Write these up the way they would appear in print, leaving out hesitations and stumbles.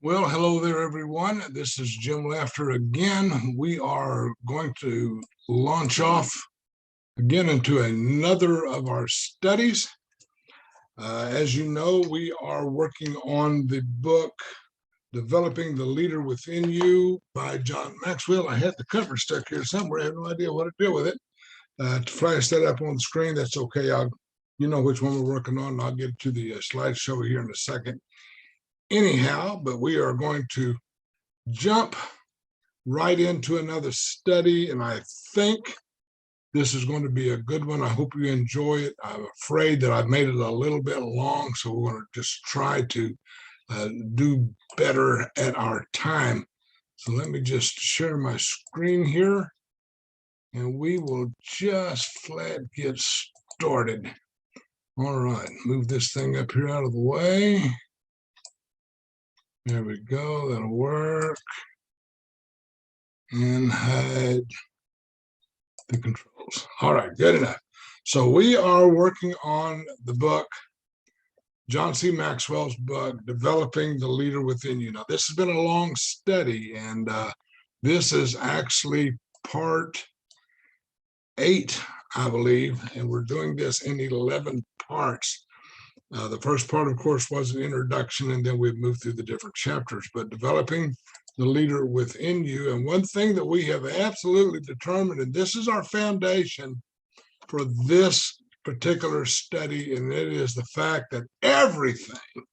Well, hello there, everyone. This is Jim Laughter again. We are going to launch off again into another of our studies. As you know, we are working on the book, Developing the Leader Within You by John Maxwell. I had the cover stuck here somewhere. I have no idea what to do with it. To flash that up on the screen, that's okay. You know which one we're working on, and I'll get to the slideshow here in a second. Anyhow, but we are going to jump right into another study, and I think this is going to be a good one. I hope you enjoy it. I'm afraid that I've made it a little bit long, so we're going to just try to do better at our time. So let me just share my screen here, and we will just flat get started. All right, move this thing up here out of the way. There we go, that'll work. And hide the controls. All right, good enough. So we are working on the book, John C. Maxwell's book, Developing the Leader Within You. Now, this has been a long study, and this is actually part 8, I believe, and we're doing this in 11 parts. The first part, of course, was an introduction, and then we've moved through the different chapters, but developing the leader within you. And one thing that we have absolutely determined, and this is our foundation for this particular study, and it is the fact that everything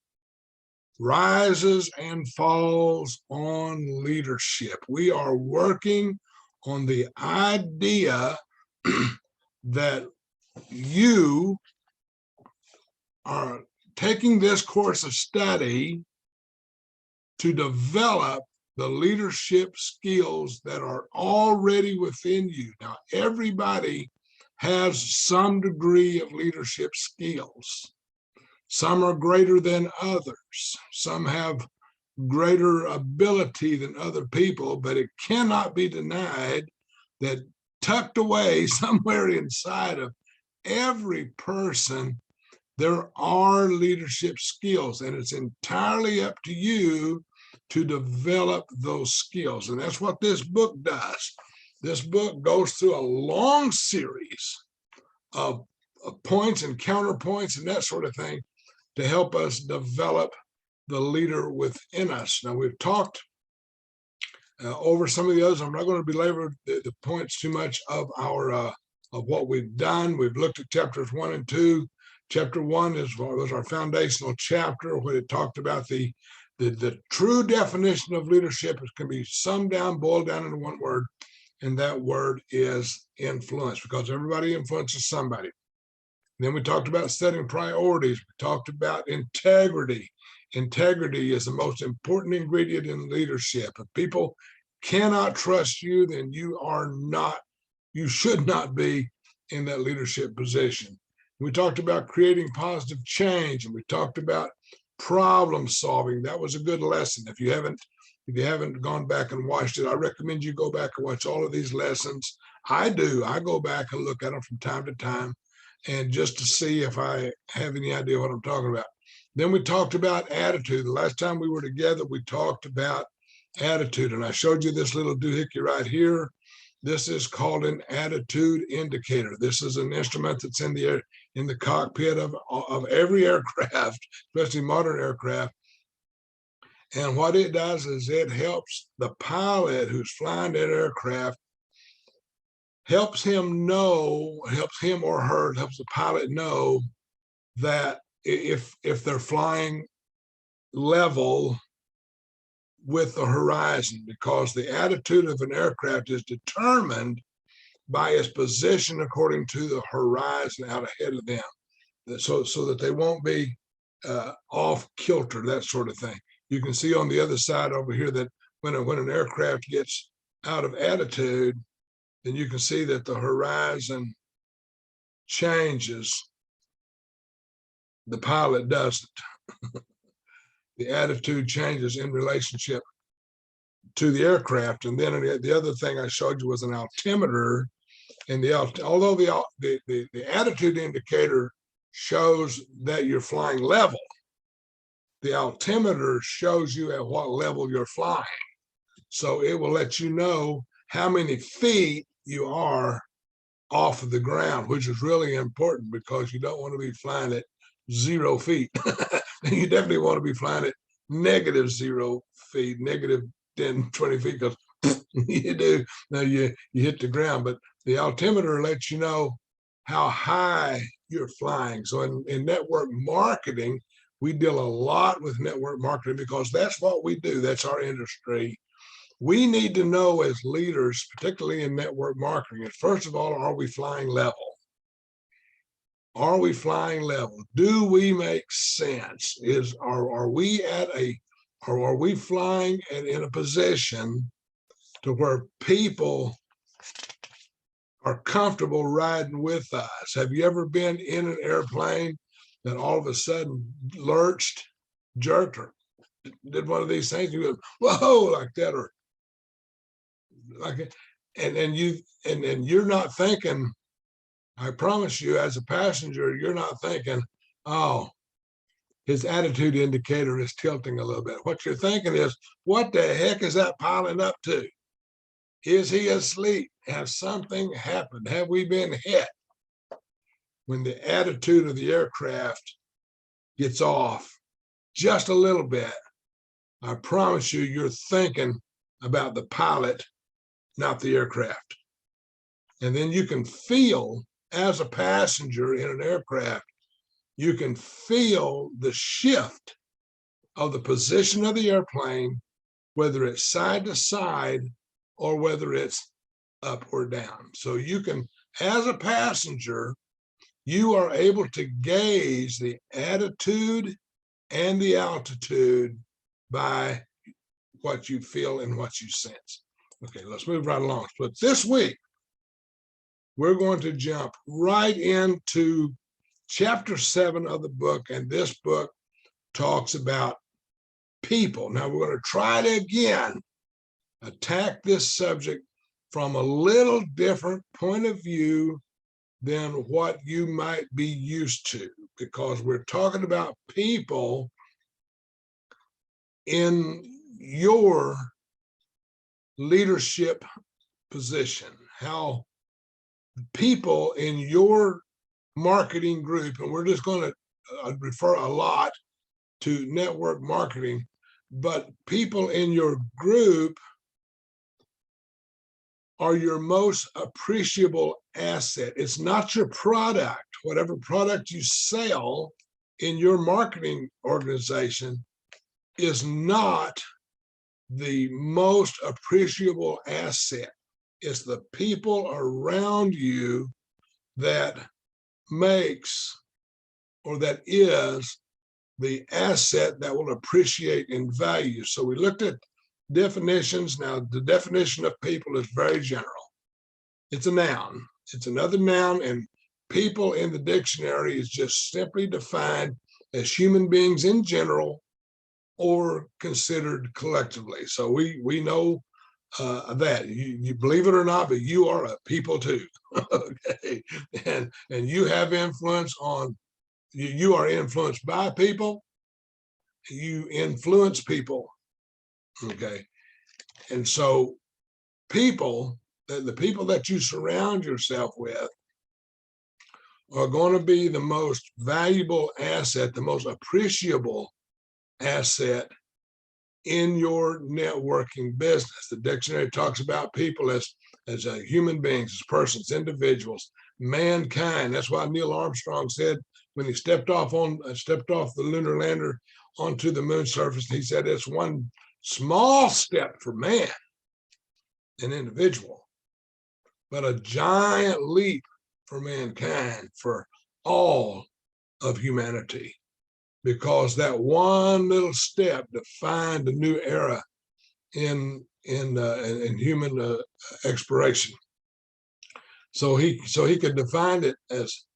rises and falls on leadership. We are working on the idea that you are taking this course of study to develop the leadership skills that are already within you. Now, everybody has some degree of leadership skills. Some are greater than others. Some have greater ability than other people, but it cannot be denied that tucked away somewhere inside of every person, there are leadership skills, and it's entirely up to you to develop those skills. And that's what this book does. This book goes through a long series of points and counterpoints and that sort of thing to help us develop the leader within us. Now, we've talked over some of the others. I'm not going to belabor the points too much of our of what we've done. We've looked at chapters 1 and 2. Chapter 1 was our foundational chapter, where it talked about the true definition of leadership. It can be summed down, boiled down into one word, and that word is influence, because everybody influences somebody. Then we talked about setting priorities. We talked about integrity. Integrity is the most important ingredient in leadership. If people cannot trust you, then you should not be in that leadership position. We talked about creating positive change, and we talked about problem solving. That was a good lesson. If you haven't gone back and watched it, I recommend you go back and watch all of these lessons. I do. I go back and look at them from time to time, and just to see if I have any idea what I'm talking about. Then we talked about attitude. The last time we were together, we talked about attitude, and I showed you this little doohickey right here. This is called an attitude indicator. This is an instrument that's in the cockpit of every aircraft, especially modern aircraft. And what it does is it helps the pilot who's flying that aircraft, helps him or her, helps the pilot know that if they're flying level with the horizon, because the attitude of an aircraft is determined by its position according to the horizon out ahead of them, so that they won't be off kilter, that sort of thing. You can see on the other side over here that when an aircraft gets out of attitude, then you can see that the horizon changes. The pilot doesn't. The attitude changes in relationship to the aircraft. And then the other thing I showed you was an altimeter. And although the attitude indicator shows that you're flying level, the altimeter shows you at what level you're flying. So it will let you know how many feet you are off of the ground, which is really important because you don't want to be flying at 0 feet. You definitely want to be flying at -0 feet, negative 10, 20 feet, because you do, now you hit the ground. But the altimeter lets you know how high you're flying. So in network marketing, we deal a lot with network marketing because that's what we do. That's our industry. We need to know as leaders, particularly in network marketing, first of all, are we flying level? Are we flying level? Do we make sense? Are we flying in a position to where people are comfortable riding with us? Have you ever been in an airplane that all of a sudden lurched, jerked, or did one of these things? You go, whoa, like that, or like it, and you're not thinking. I promise you, as a passenger, you're not thinking, oh, his attitude indicator is tilting a little bit. What you're thinking is, what the heck is that piling up to? Is he asleep? Has something happened? Have we been hit? When the attitude of the aircraft gets off just a little bit, I promise you, you're thinking about the pilot, not the aircraft. And then you can feel, as a passenger in an aircraft, you can feel the shift of the position of the airplane, whether it's side to side or whether it's up or down. So you can, as a passenger, you are able to gauge the attitude and the altitude by what you feel and what you sense. Okay, let's move right along. But this week, we're going to jump right into chapter 7 of the book, and this book talks about people. Now we're going to try to again attack this subject from a little different point of view than what you might be used to, because we're talking about people in your leadership position, how people in your marketing group, and we're just going to refer a lot to network marketing, but people in your group are your most appreciable asset. It's not your product. Whatever product you sell in your marketing organization is not the most appreciable asset. It's the people around you that makes, or that is, the asset that will appreciate in value. So we looked at definitions. Now, the definition of people is very general. It's a noun. It's another noun, and people in the dictionary is just simply defined as human beings in general or considered collectively. So we know that you believe it or not, but you are a people too. Okay, and you have influence on. You are influenced by people. You influence people. Okay, and so people, the people that you surround yourself with, are going to be the most valuable asset, the most appreciable asset in your networking business. The dictionary talks about people as human beings, as persons, individuals, mankind. That's why Neil Armstrong said when he stepped off the lunar lander onto the moon surface, he said it's one small step for man, an individual, but a giant leap for mankind, for all of humanity, because that one little step defined a new era in human exploration. So he could define it as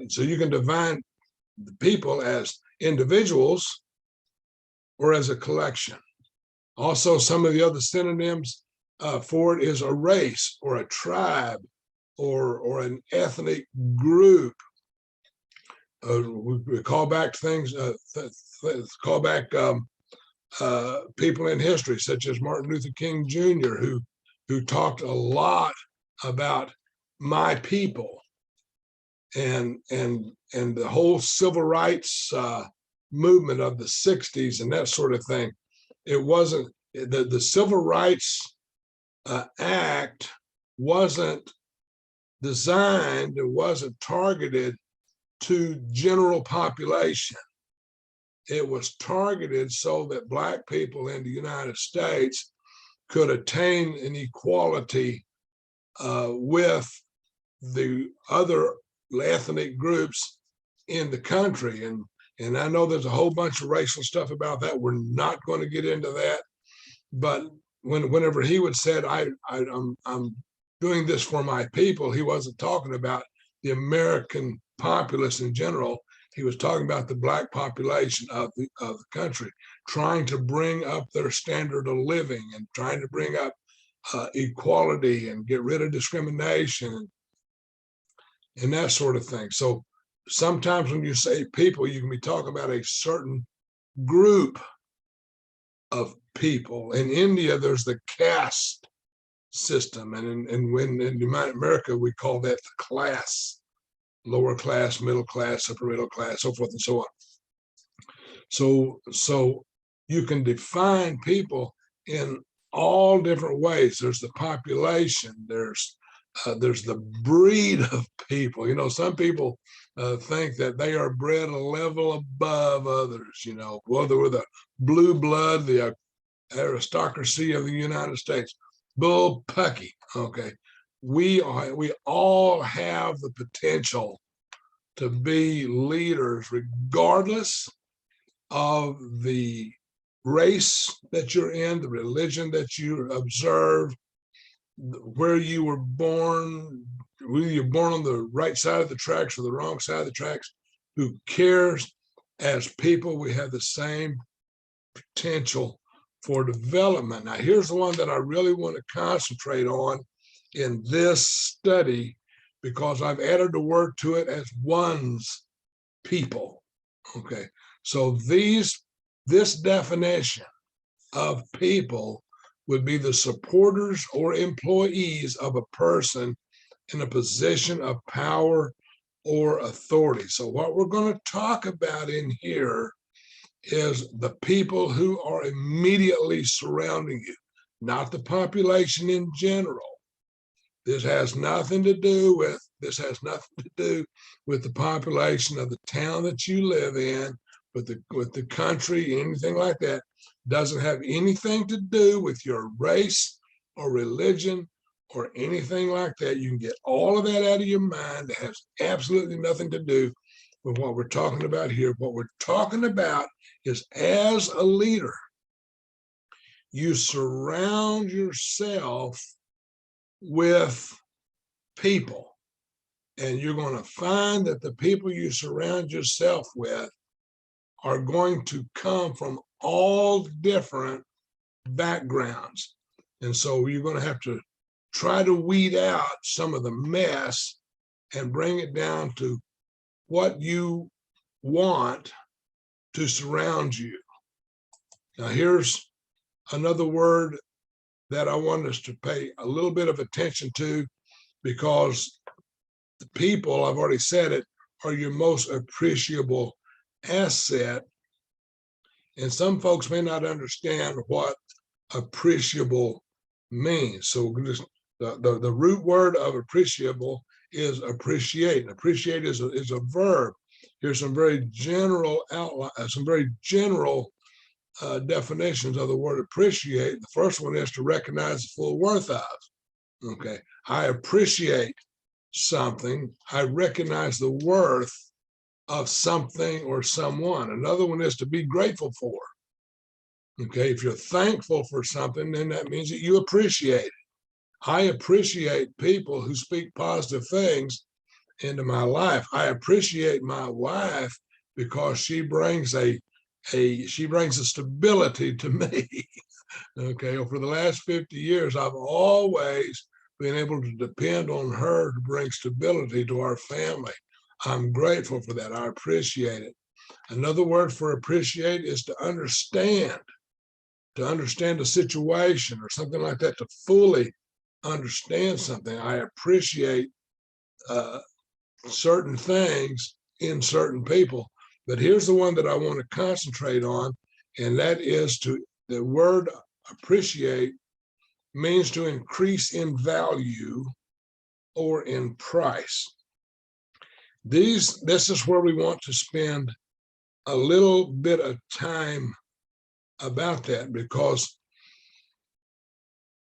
so you can define the people as individuals or as a collection. Also, some of the other synonyms for it is a race or a tribe or an ethnic group. we call back things, call back people in history, such as Martin Luther King Jr., who talked a lot about my people and the whole civil rights movement of the 60s and that sort of thing. It wasn't the Civil Rights Act wasn't designed, it wasn't targeted to general population. It was targeted so that Black people in the United States could attain an equality with the other ethnic groups in the country. And I know there's a whole bunch of racial stuff about that. We're not going to get into that. But whenever he would said, I'm doing this for my people, he wasn't talking about the American populace in general. He was talking about the Black population of the country, trying to bring up their standard of living and trying to bring up equality and get rid of discrimination and that sort of thing. So sometimes when you say people, you can be talking about a certain group of people. In India, there's the caste system, and in America, we call that the class, lower class, middle class, upper middle class, so forth and so on. So you can define people in all different ways. There's the population, there's the breed of people. You know, some people think that they are bred a level above others, you know, whether with the blue blood, the aristocracy of the United States. Bull pucky. Okay. We all have the potential to be leaders regardless of the race that you're in, the religion that you observe, where you were born, whether you're born on the right side of the tracks or the wrong side of the tracks. Who cares? As people, we have the same potential for development. Now, here's the one that I really want to concentrate on in this study, because I've added a word to it as one's people. Okay, so this definition of people would be the supporters or employees of a person in a position of power or authority. So what we're going to talk about in here is the people who are immediately surrounding you, not the population in general. This has nothing to do with the population of the town that you live in, with the country, anything like that. Doesn't have anything to do with your race or religion or anything like that. You can get all of that out of your mind. It has absolutely nothing to do with what we're talking about here. What we're talking about is, as a leader, you surround yourself with people, and you're going to find that the people you surround yourself with are going to come from all different backgrounds. And so you're going to have to try to weed out some of the mess and bring it down to what you want to surround you. Now, here's another word that I want us to pay a little bit of attention to, because the people, I've already said it, are your most appreciable asset. And some folks may not understand what appreciable means. So just the root word of appreciable is appreciate. And appreciate is a verb. Here's some very general outline, some very general definitions of the word appreciate. The first one is to recognize the full worth of. Okay, I appreciate something. I recognize the worth of something or someone. Another one is to be grateful for. Okay, if you're thankful for something, then that means that you appreciate it. I appreciate people who speak positive things into my life. I appreciate my wife because she brings a stability to me. Okay, well, for the last 50 years, I've always been able to depend on her to bring stability to our family. I'm grateful for that. I appreciate it. Another word for appreciate is to understand a situation or something like that, to fully understand something. I appreciate certain things in certain people. But here's the one that I want to concentrate on, and that is the word appreciate means to increase in value or in price. This is where we want to spend a little bit of time about that, because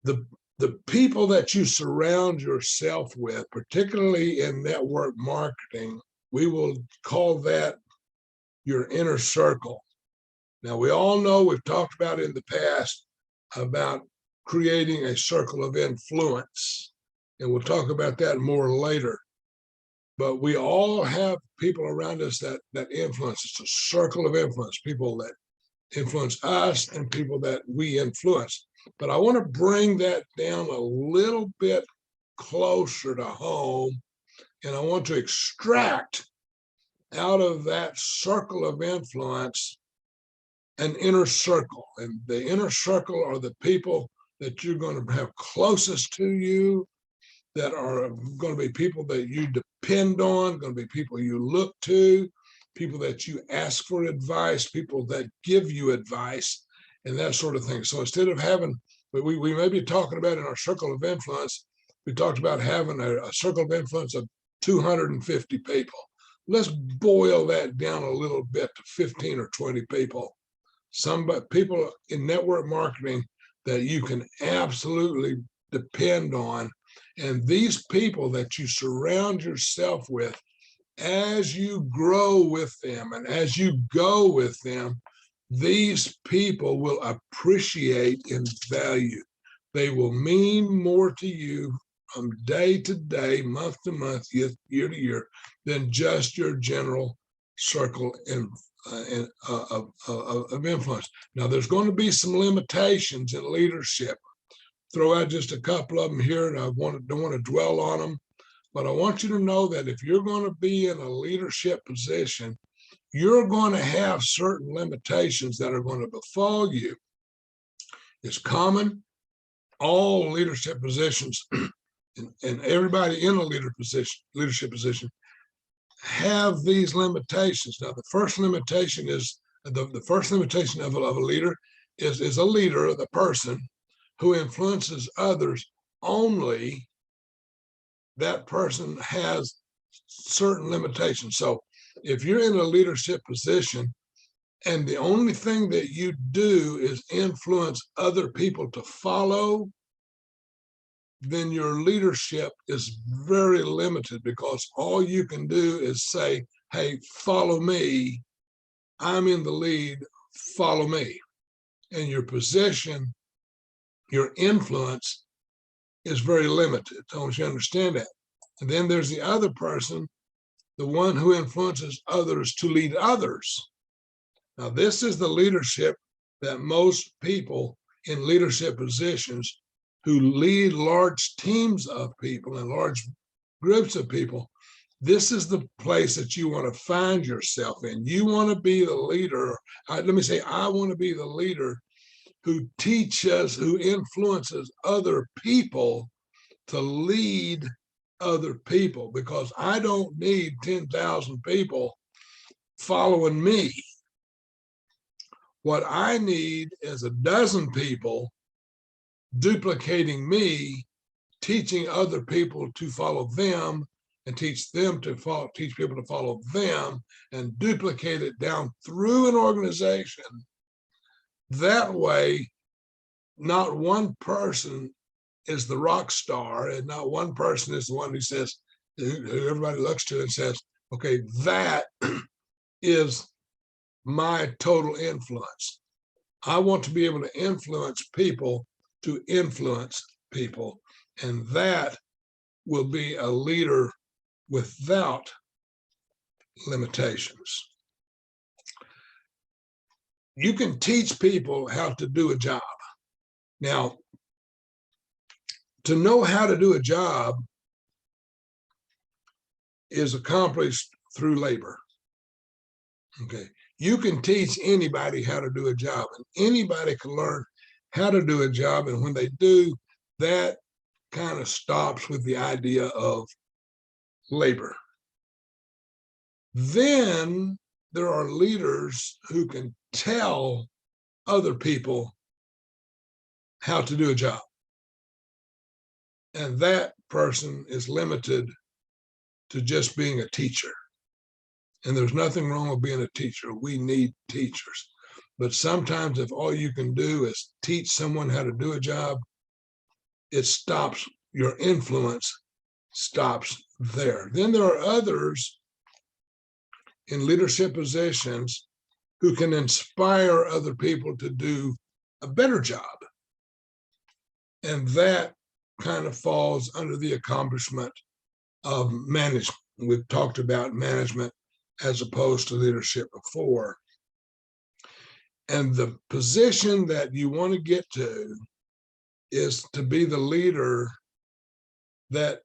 the people that you surround yourself with, particularly in network marketing, we will call that your inner circle. Now, we all know, we've talked about in the past about creating a circle of influence, and we'll talk about that more later. But we all have people around us that influence. It's a circle of influence, people that influence us and people that we influence. But I want to bring that down a little bit closer to home, and I want to extract out of that circle of influence an inner circle. And the inner circle are the people that you're going to have closest to you, that are going to be people that you depend on, going to be people you look to, people that you ask for advice, people that give you advice, and that sort of thing. So instead of having, we may be talking about in our circle of influence, we talked about having a circle of influence of 250 people. Let's boil that down a little bit to 15 or 20 people. Some people in network marketing that you can absolutely depend on. And these people that you surround yourself with, as you grow with them and as you go with them, these people will appreciate in value. They will mean more to you from day to day, month to month, year to year, than just your general circle of influence. Now, there's going to be some limitations in leadership. Throw out just a couple of them here, and I don't want to dwell on them, but I want you to know that if you're going to be in a leadership position, you're going to have certain limitations that are going to befall you. It's common. All leadership positions and everybody in a leadership position have these limitations. Now, the first limitation is the first limitation of a leader is a leader, the person who influences others only. That person has certain limitations. So if you're in a leadership position and the only thing that you do is influence other people to follow, then your leadership is very limited, because all you can do is say, hey, follow me. I'm in the lead, follow me. And your position, your influence is very limited. I want you to understand that. And then there's the other person, the one who influences others to lead others. Now, this is the leadership that most people in leadership positions who lead large teams of people and large groups of people, this is the place that you want to find yourself in. You want to be the leader. I want to be the leader who teaches, who influences other people to lead other people, because I don't need 10,000 people following me. What I need is a dozen people duplicating me, teaching other people to follow them, and teach people to follow them, and duplicate it down through an organization. That way, not one person is the rock star, and not one person is the one who says, who everybody looks to and says, okay, that is my total influence. I want to be able to influence people to influence people, and that will be a leader without limitations. You can teach people how to do a job. Now, to know how to do a job is accomplished through labor. Okay. You can teach anybody how to do a job, and anybody can learn how to do a job. And when they do, that kind of stops with the idea of labor. Then there are leaders who can tell other people how to do a job. And that person is limited to just being a teacher. And there's nothing wrong with being a teacher. We need teachers. But sometimes if all you can do is teach someone how to do a job, it stops, your influence stops there. Then there are others in leadership positions who can inspire other people to do a better job. And that kind of falls under the accomplishment of management. We've talked about management as opposed to leadership before. And the position that you want to get to is to be the leader that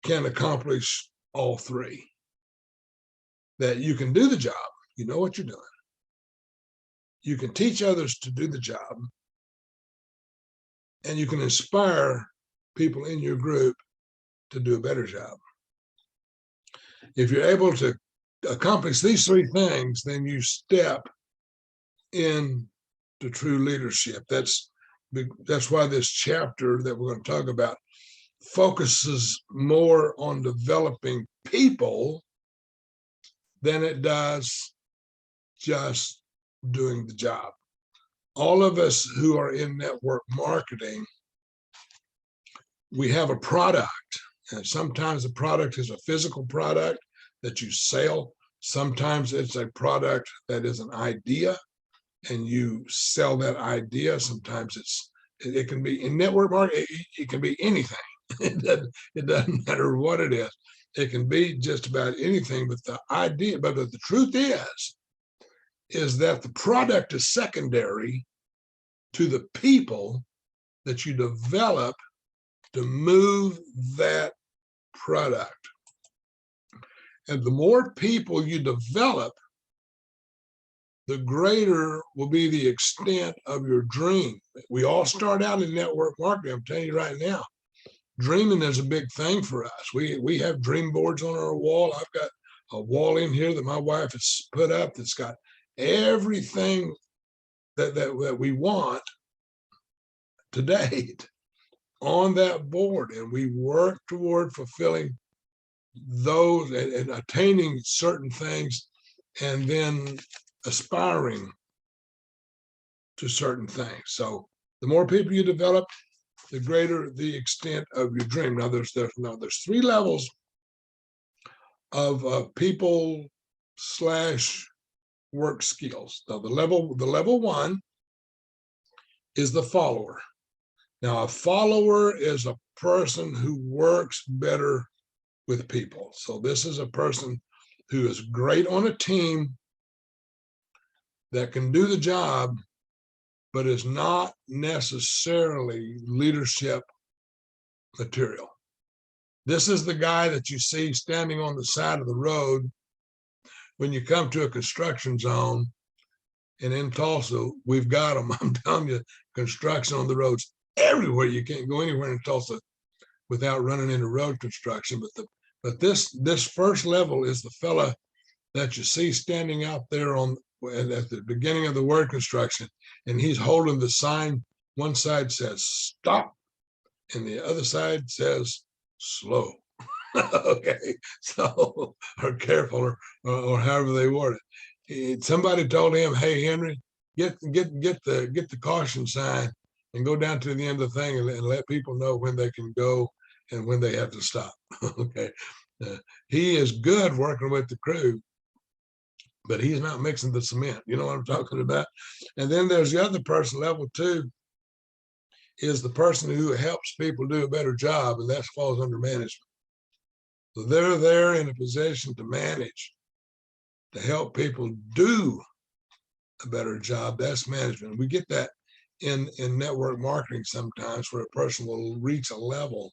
can accomplish all three. That you can do the job, you know what you're doing. You can teach others to do the job, and you can inspire people in your group to do a better job. If you're able to accomplish these three things, then you step into true leadership. That's why this chapter that we're going to talk about focuses more on developing people than it does just doing the job. All of us who are in network marketing, we have a product, and sometimes the product is a physical product that you sell. Sometimes it's a product that is an idea and you sell that idea. Sometimes it can be in network marketing, it can be anything. It doesn't matter what it is. It can be just about anything, but the idea, but the truth is that the product is secondary to the people that you develop to move that product. And the more people you develop, the greater will be the extent of your dream. We all start out in network marketing. I'm telling you right now, dreaming is a big thing for us. We have dream boards on our wall. I've got a wall in here that my wife has put up that's got everything that we want to date on that board, and we work toward fulfilling those and attaining certain things, and then aspiring to certain things. So the more people you develop, the greater the extent of your dream. Now there's three levels of people / work skills. Now the level one is the follower. Now a follower is a person who works better with people. So this is a person who is great on a team that can do the job, but is not necessarily leadership material. This is the guy that you see standing on the side of the road when you come to a construction zone. And in Tulsa, we've got them. I'm telling you, construction on the roads everywhere. You can't go anywhere in Tulsa without running into road construction. But this first level is the fella that you see standing out there at the beginning of the word construction, and he's holding the sign. One side says stop, and the other side says slow. Okay, so or careful, or however they word it. Somebody told him, "Hey Henry, get the caution sign and go down to the end of the thing and let people know when they can go and when they have to stop." Okay, he is good working with the crew, but he's not mixing the cement. You know what I'm talking about? And then there's the other person, level two, is the person who helps people do a better job, and that falls under management. So they're there in a position to manage, to help people do a better job. That's management. We get that in network marketing sometimes, where a person will reach a level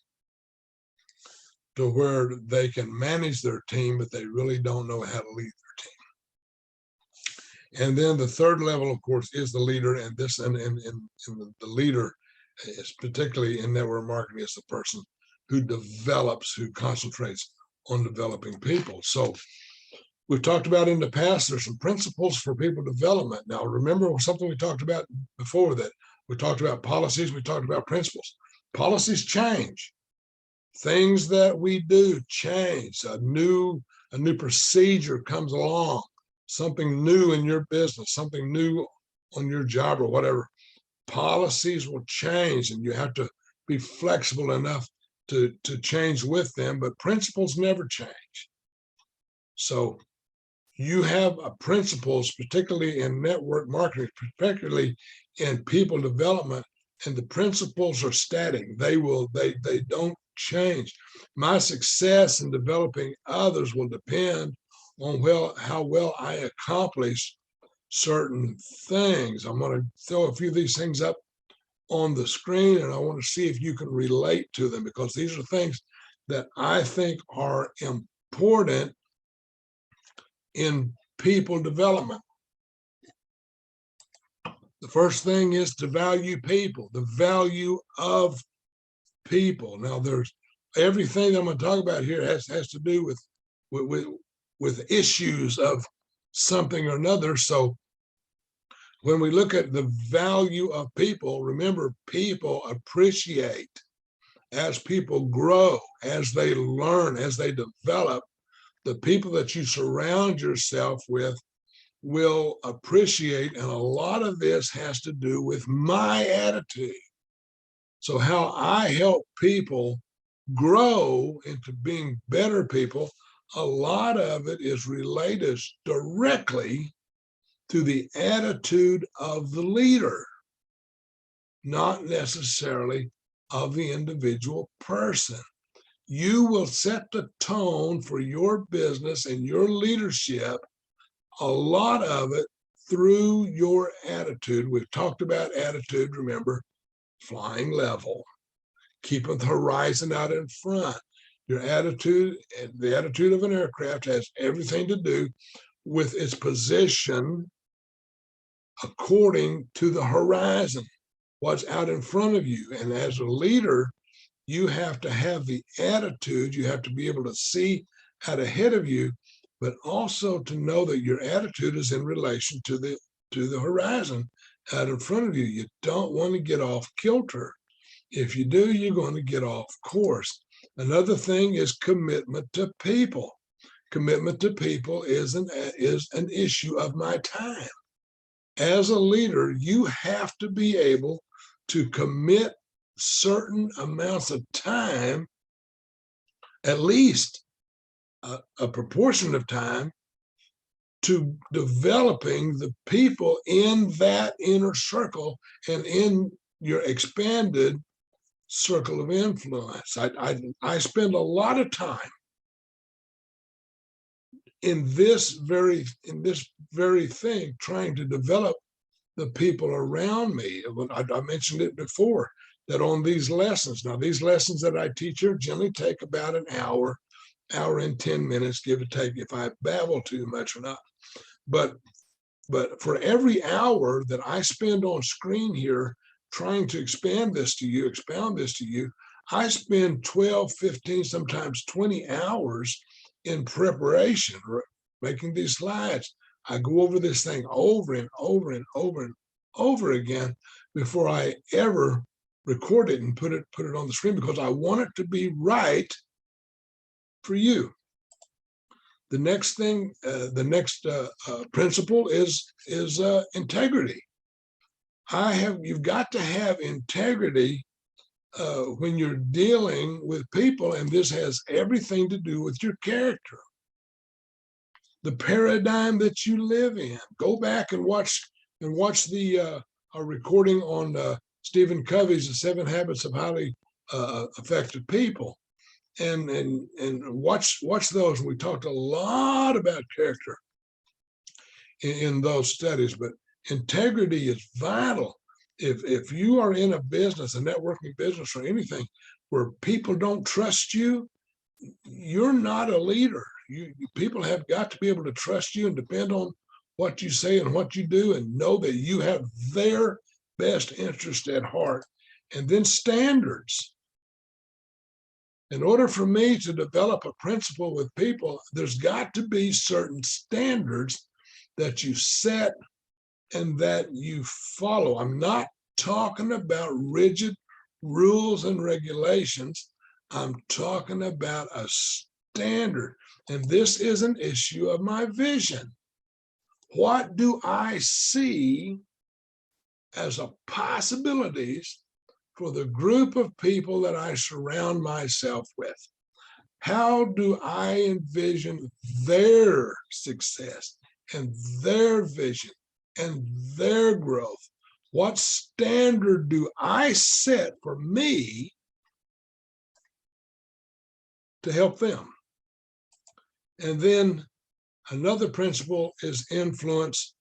to where they can manage their team, but they really don't know how to lead their team. And then the third level, of course, is the leader. And this, and the leader is particularly in network marketing is the person who develops, who concentrates on developing people. So we've talked about in the past, there's some principles for people development. Now, remember something we talked about before, that we talked about policies, we talked about principles. Policies change. Things that we do change. A new procedure comes along, something new in your business, something new on your job or whatever. Policies will change, and you have to be flexible enough to change with them, but principles never change. So you have principles, particularly in network marketing, particularly in people development, and the principles are static. They don't change. My success in developing others will depend on how well I accomplish certain things. I'm going to throw a few of these things up on the screen, and I want to see if you can relate to them, because these are things that I think are important in people development. The first thing is to value people, the value of people. Now, there's everything I'm going to talk about here has to do with issues of something or another. So when we look at the value of people, remember, people appreciate as people grow, as they learn, as they develop. The people that you surround yourself with will appreciate, and a lot of this has to do with my attitude. So how I help people grow into being better people, a lot of it is related directly to the attitude of the leader, not necessarily of the individual person. You will set the tone for your business and your leadership, a lot of it through your attitude. We've talked about attitude, remember, flying level, keeping the horizon out in front. Your attitude, the attitude of an aircraft, has everything to do with its position according to the horizon, what's out in front of you. And as a leader, you have to have the attitude, you have to be able to see out ahead of you, but also to know that your attitude is in relation to the horizon out in front of you. You don't want to get off kilter. If you do, you're going to get off course. Another thing is commitment to people. Commitment to people is an issue of my time. As a leader, you have to be able to commit certain amounts of time, at least a proportion of time, to developing the people in that inner circle and in your expanded circle of influence. I spend a lot of time in this very thing, trying to develop the people around me. I mentioned it before, that on these lessons, now these lessons that I teach here generally take about an hour and 10 minutes, give or take, if I babble too much or not. But for every hour that I spend on screen here trying to expound this to you, I spend 12, 15, sometimes 20 hours in preparation, making these slides. I go over this thing over and over and over and over again before I ever record it and put it on the screen, because I want it to be right for you. The next thing, the next principle is integrity. You've got to have integrity when you're dealing with people, and this has everything to do with your character, the paradigm that you live in. Go back and watch the recording on Stephen Covey's The 7 Habits of Highly Effective People, and watch those. We talked a lot about character in those studies, but integrity is vital. If you are in a business, a networking business or anything, where people don't trust you, you're not a leader. People have got to be able to trust you and depend on what you say and what you do, and know that you have their best interest at heart. And then standards. In order for me to develop a principle with people, there's got to be certain standards that you set and that you follow. I'm not talking about rigid rules and regulations. I'm talking about a standard. And this is an issue of my vision. What do I see as a possibilities for the group of people that I surround myself with? How do I envision their success and their vision and their growth? What standard do I set for me to help them? And then another principle is influence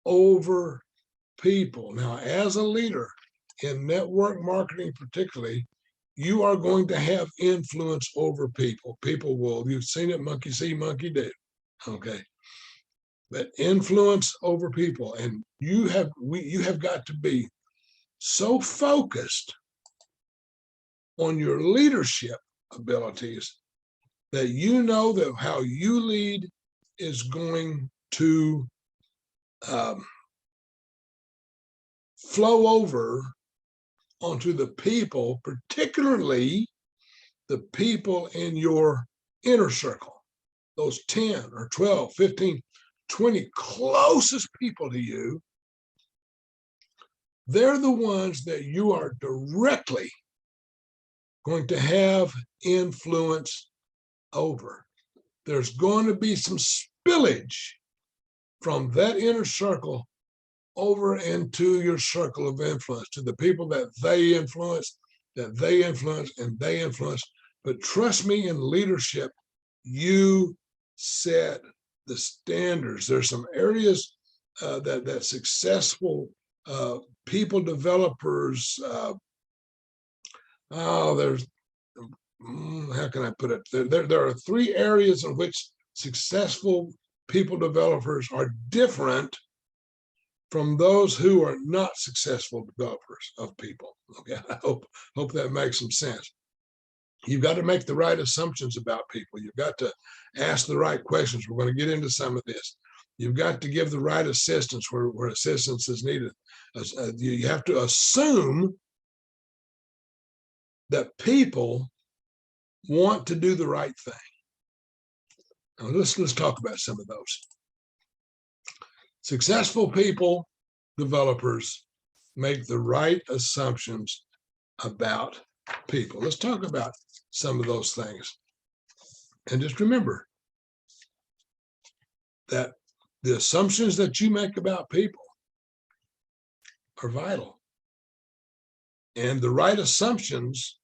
over people. Now, as a leader in network marketing particularly, you are going to have influence over people. People will, you've seen it, monkey see, monkey do. Okay. But influence over people. And you have got to be so focused on your leadership abilities that you know that how you lead is going to flow over onto the people, particularly the people in your inner circle, those 10 or 12, 15, 20 closest people to you. They're the ones that you are directly going to have influence over. There's going to be some spillage from that inner circle over into your circle of influence, to the people that they influence, and they influence. But trust me, in leadership, you set the standards. There's some areas that successful people developers, there's, how can I put it? There are 3 areas in which successful people developers are different from those who are not successful developers of people. Okay, I hope that makes some sense. You've got to make the right assumptions about people. You've got to ask the right questions. We're going to get into some of this. You've got to give the right assistance where assistance is needed. You have to assume that people want to do the right thing. Now let's talk about some of those. Successful people, developers, make the right assumptions about people. Let's talk about some of those things. And just remember that the assumptions that you make about people are vital. And the right assumptions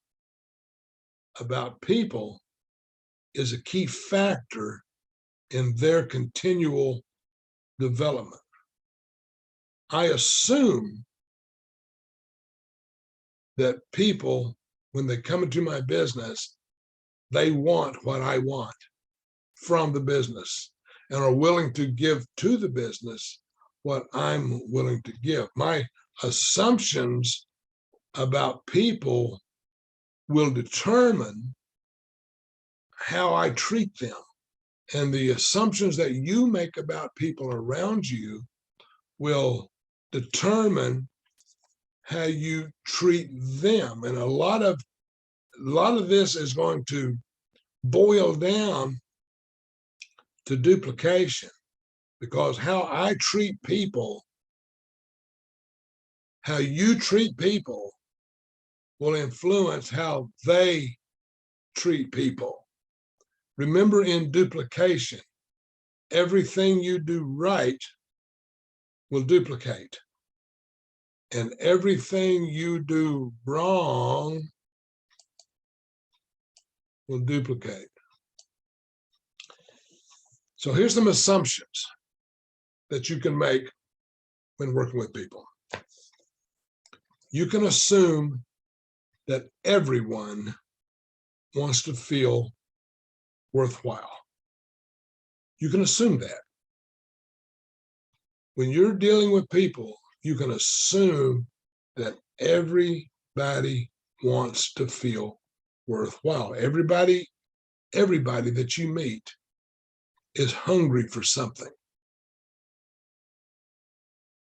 about people is a key factor in their continual development. I assume that people, when they come into my business, they want what I want from the business and are willing to give to the business what I'm willing to give. My assumptions about people will determine how I treat them. And the assumptions that you make about people around you will determine how you treat them. And a lot of this is going to boil down to duplication, because how I treat people, how you treat people, will influence how they treat people. Remember, in duplication, everything you do right will duplicate, and everything you do wrong will duplicate. So here's some assumptions that you can make when working with people. You can assume that everyone wants to feel worthwhile. You can assume that. When you're dealing with people, you can assume that everybody wants to feel worthwhile. Everybody that you meet is hungry for something.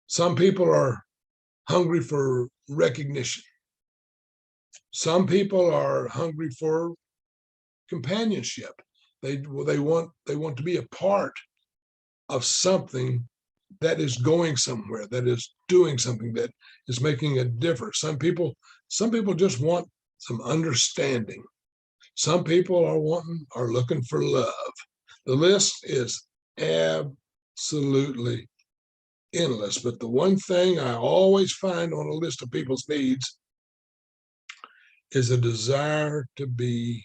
Some people are hungry for recognition. Some people are hungry for companionship. They want to be a part of something that is going somewhere, that is doing something, that is making a difference. Some people just want some understanding. Some people are looking for love. The list is absolutely endless. But the one thing I always find on a list of people's needs is a desire to be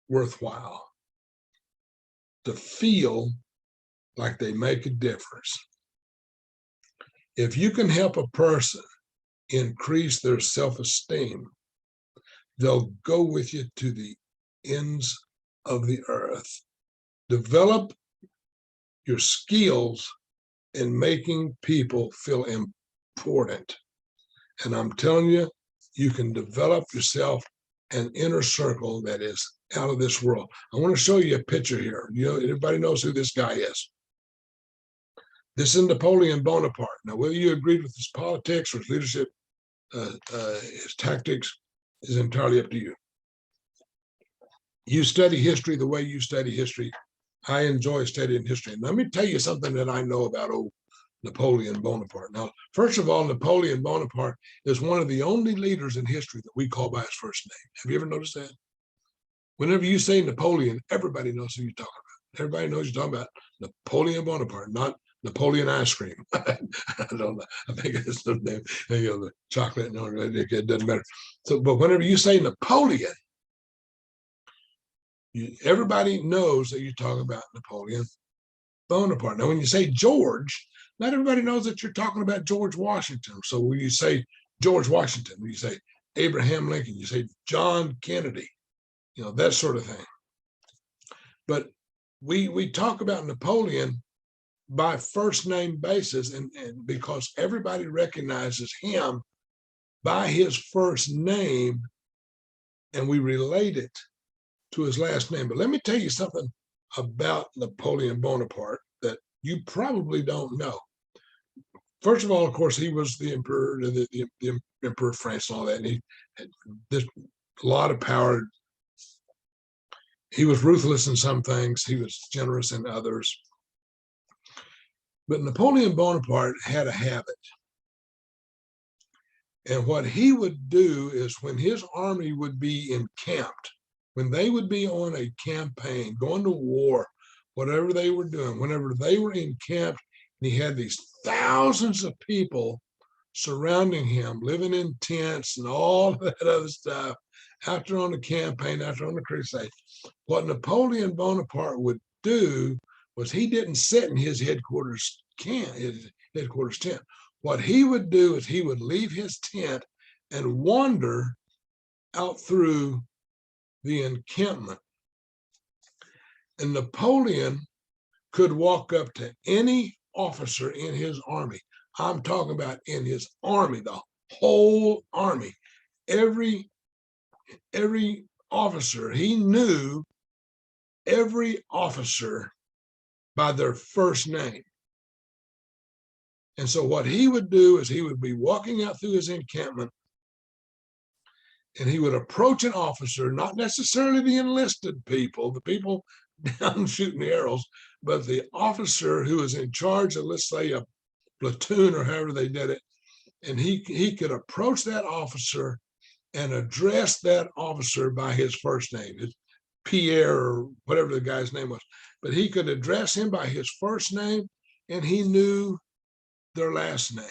worthwhile, to feel like they make a difference. If you can help a person increase their self-esteem, they'll go with you to the ends of the earth. Develop your skills in making people feel important. And I'm telling you, you can develop yourself an inner circle that is out of this world. I want to show you a picture here. Everybody knows who this guy is. This is Napoleon Bonaparte. Now, whether you agreed with his politics or his leadership, his tactics is entirely up to you. You study history the way you study history. I enjoy studying history. And let me tell you something that I know about old Napoleon Bonaparte. Now, first of all, Napoleon Bonaparte is one of the only leaders in history that we call by his first name. Have you ever noticed that? Whenever you say Napoleon, everybody knows who you're talking about. Everybody knows you're talking about Napoleon Bonaparte, not Napoleon ice cream. I don't know. I think it's the name, the chocolate. No, it doesn't matter. So, but whenever you say Napoleon, everybody knows that you're talking about Napoleon Bonaparte. Now, when you say George, not everybody knows that you're talking about George Washington. So when you say George Washington, when you say Abraham Lincoln, you say John Kennedy, that sort of thing. But we talk about Napoleon by first name basis, and because everybody recognizes him by his first name, and we relate it to his last name. But let me tell you something about Napoleon Bonaparte that you probably don't know. First of all, of course, he was the emperor, the emperor of France and all that, and he had a lot of power. He was ruthless in some things. He was generous in others. But Napoleon Bonaparte had a habit. And what he would do is when his army would be encamped, when they would be on a campaign, going to war, whatever they were doing, whenever they were encamped, and he had these thousands of people surrounding him, living in tents and all that other stuff, after on the campaign, after on the crusade, what Napoleon Bonaparte would do was he didn't sit in his headquarters tent. What he would do is he would leave his tent and wander out through the encampment. And Napoleon could walk up to any officer in his army. I'm talking about in his army, the whole army. Every officer, he knew every officer by their first name. And so what he would do is he would be walking out through his encampment, and he would approach an officer, not necessarily the enlisted people, the people down shooting the arrows, but the officer who was in charge of, let's say, a platoon or however they did it. And he could approach that officer and address that officer by his first name, Pierre or whatever the guy's name was. But he could address him by his first name, and he knew their last name.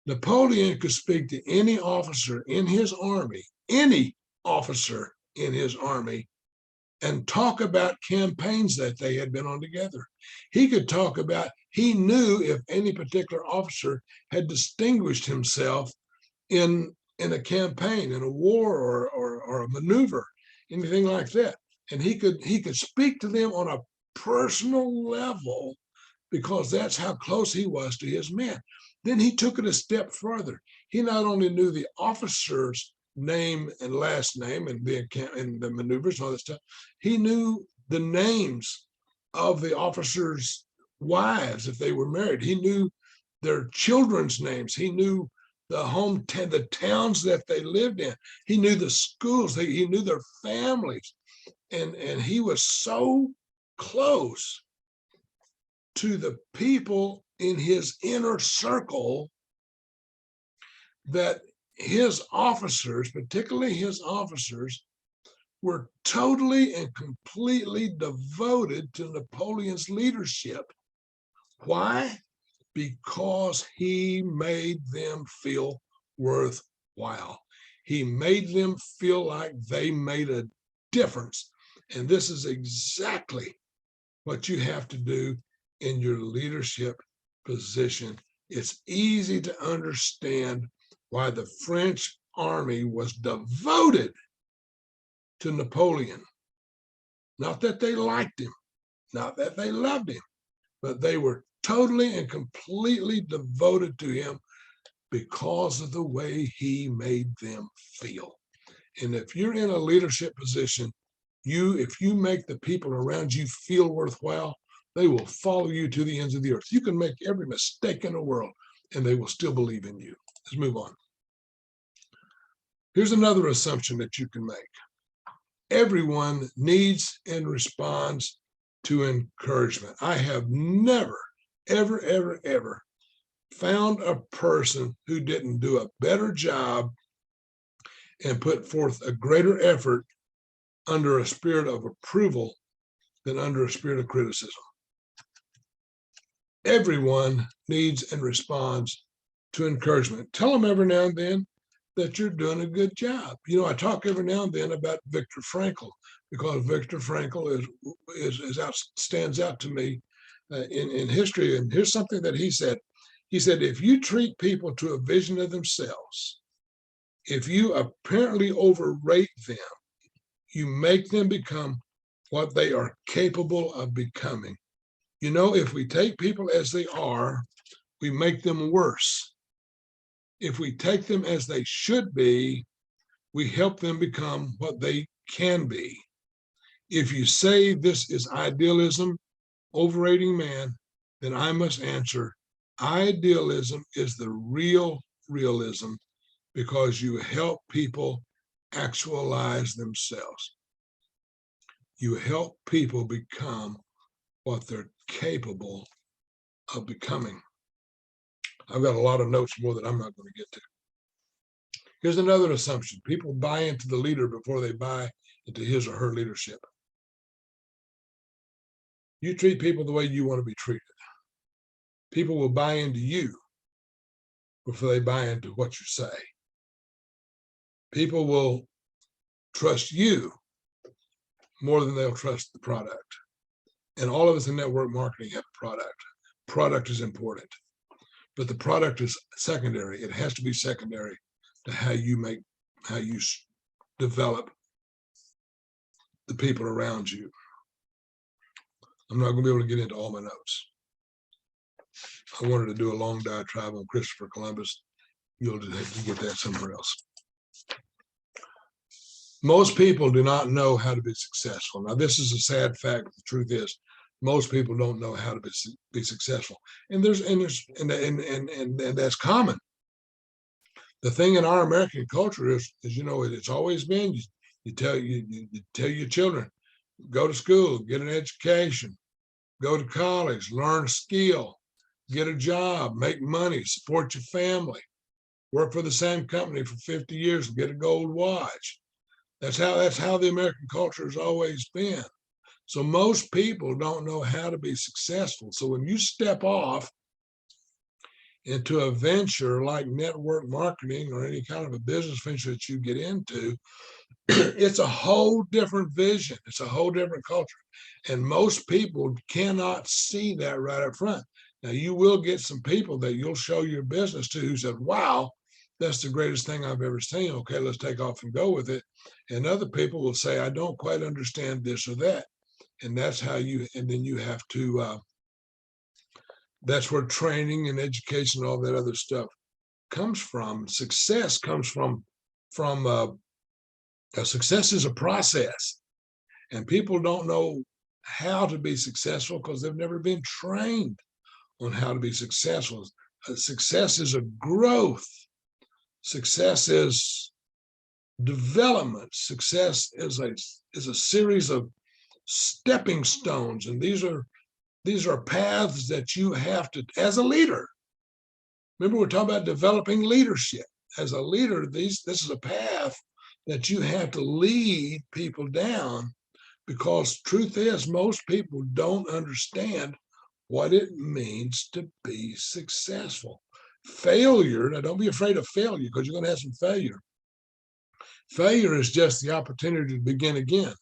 Napoleon could speak to any officer in his army, and talk about campaigns that they had been on together. He could talk about, he knew if any particular officer had distinguished himself in a campaign, in a war or a maneuver. anything like that. And he could speak to them on a personal level because that's how close he was to his men. Then he took it a step further. He not only knew the officer's name and last name and the maneuvers and all that stuff, he knew the names of the officers' wives if they were married. He knew their children's names. He knew the towns that they lived in. He knew the schools. He knew their families, and he was so close to the people in his inner circle that his officers, particularly his officers, were totally and completely devoted to Napoleon's leadership. Why? Because he made them feel worthwhile. He made them feel like they made a difference. And this is exactly what you have to do in your leadership position. It's easy to understand why the French army was devoted to Napoleon. Not that they liked him, not that they loved him, but they were totally and completely devoted to him because of the way he made them feel. And if you're in a leadership position, if you make the people around you feel worthwhile, they will follow you to the ends of the earth. You can make every mistake in the world and they will still believe in you. Let's move on. Here's another assumption that you can make. Everyone needs and responds to encouragement. I have never, ever, ever, ever found a person who didn't do a better job and put forth a greater effort under a spirit of approval than under a spirit of criticism. Everyone needs and responds to encouragement. Tell them every now and then that you're doing a good job. You know, I talk every now and then about Viktor Frankl because Viktor Frankl stands out to me in history. And here's something that he said. He said, if you treat people to a vision of themselves, if you apparently overrate them, you make them become what they are capable of becoming. You know, if we take people as they are, we make them worse. If we take them as they should be, we help them become what they can be. If you say this is idealism, overrating man, then I must answer, idealism is the real realism because you help people actualize themselves. You help people become what they're capable of becoming. I've got a lot of notes more that I'm not going to get to. Here's another assumption. People buy into the leader before they buy into his or her leadership. You treat people the way you want to be treated. People will buy into you before they buy into what you say. People will trust you more than they'll trust the product. And all of us in network marketing have a product. Product is important, but the product is secondary. It has to be secondary to how you develop the people around you. I'm not going to be able to get into all my notes. I wanted to do a long diatribe on Christopher Columbus. You'll just have to get that somewhere else. Most people do not know how to be successful. Now, this is a sad fact. The truth is, most people don't know how to be successful, and that's common. The thing in our American culture is you know, it's always been you tell your children, go to school, get an education, go to college, learn a skill, get a job, make money, support your family, work for the same company for 50 years and get a gold watch. That's how the American culture has always been. So most people don't know how to be successful. So when you step off into a venture like network marketing or any kind of a business venture that you get into, it's a whole different vision. It's a whole different culture. And most people cannot see that right up front. Now, you will get some people that you'll show your business to who said, wow, that's the greatest thing I've ever seen. Okay, let's take off and go with it. And other people will say, I don't quite understand this or that. And that's how and then you have to, that's where training and education, all that other stuff comes from. Success comes from success is a process. And people don't know how to be successful because they've never been trained on how to be successful. Success is a growth. Success is development. Success is a series of stepping stones, and these are paths that you have to, as a leader. Remember, we're talking about developing leadership. As a leader, this is a path that you have to lead people down, because truth is, most people don't understand what it means to be successful. Failure, now don't be afraid of failure, because you're going to have some failure. Failure is just the opportunity to begin again.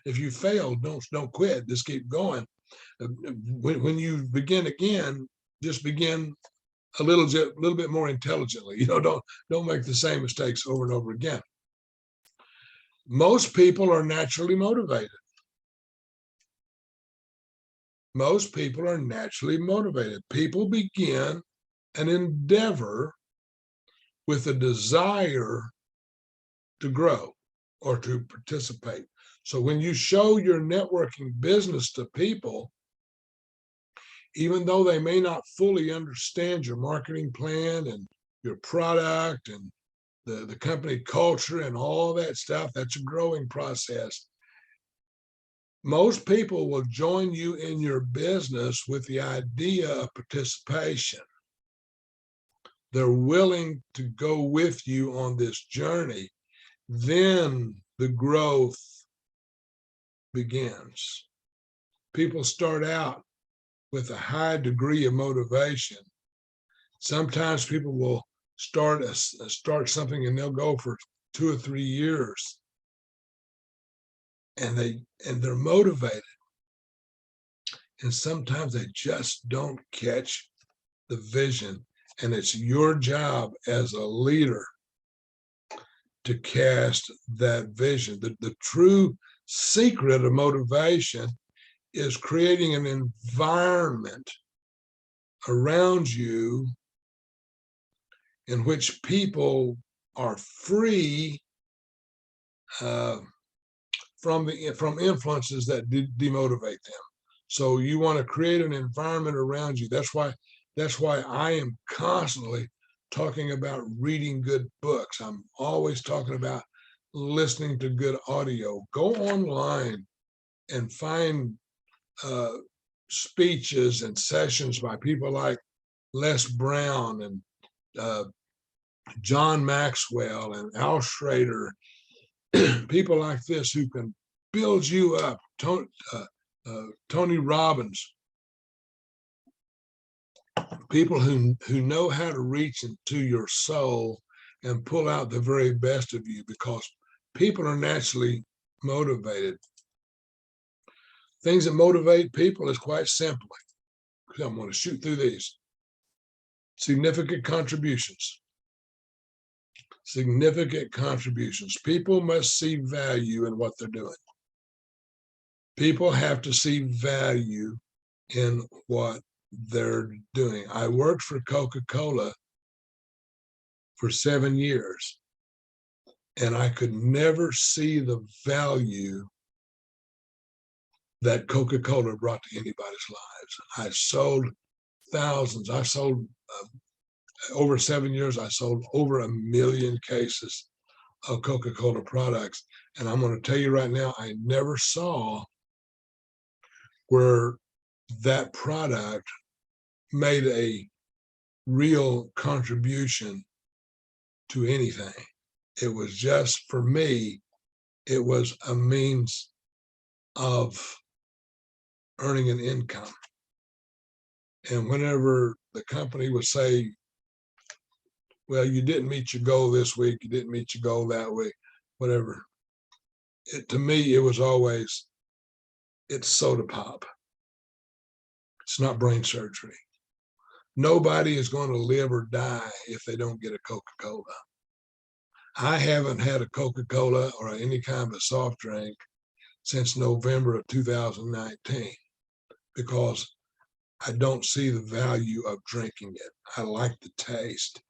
If you fail, don't quit. Just keep going. When you begin again, just begin a little bit more intelligently. Don't make the same mistakes over and over again. Most people are naturally motivated. Most people are naturally motivated. People begin an endeavor with a desire to grow or to participate. So when you show your networking business to people, even though they may not fully understand your marketing plan and your product and the company culture and all that stuff, that's a growing process. Most people will join you in your business with the idea of participation. They're willing to go with you on this journey. Then the growth begins. People start out with a high degree of motivation. Sometimes people will start something and they'll go for 2 or 3 years, and they're motivated. And sometimes they just don't catch the vision. And it's your job as a leader to cast that vision. The true secret of motivation is creating an environment around you in which people are free from influences that demotivate them. So you want to create an environment around you. That's why I am constantly talking about reading good books. I'm always talking about listening to good audio. Go online and find speeches and sessions by people like Les Brown and John Maxwell and Al Schrader, people like this who can build you up. Tony Robbins, people who know how to reach into your soul and pull out the very best of you, because people are naturally motivated. Things that motivate people is quite simply, I'm going to shoot through these. Significant contributions. Significant contributions. People must see value in what they're doing. People have to see value in what they're doing. I worked for Coca-Cola for 7 years, and I could never see the value that Coca-Cola brought to anybody's lives. I sold thousands. I sold over 7 years, I sold over 1 million cases of Coca-Cola products. And I'm going to tell you right now, I never saw where that product made a real contribution to anything. It was just, for me, it was a means of earning an income. And whenever the company would say, well, you didn't meet your goal this week, you didn't meet your goal that week, whatever. To me, it was always, it's soda pop. It's not brain surgery. Nobody is going to live or die if they don't get a Coca-Cola. I haven't had a Coca-Cola or any kind of soft drink since November of 2019 because I don't see the value of drinking it. I like the taste,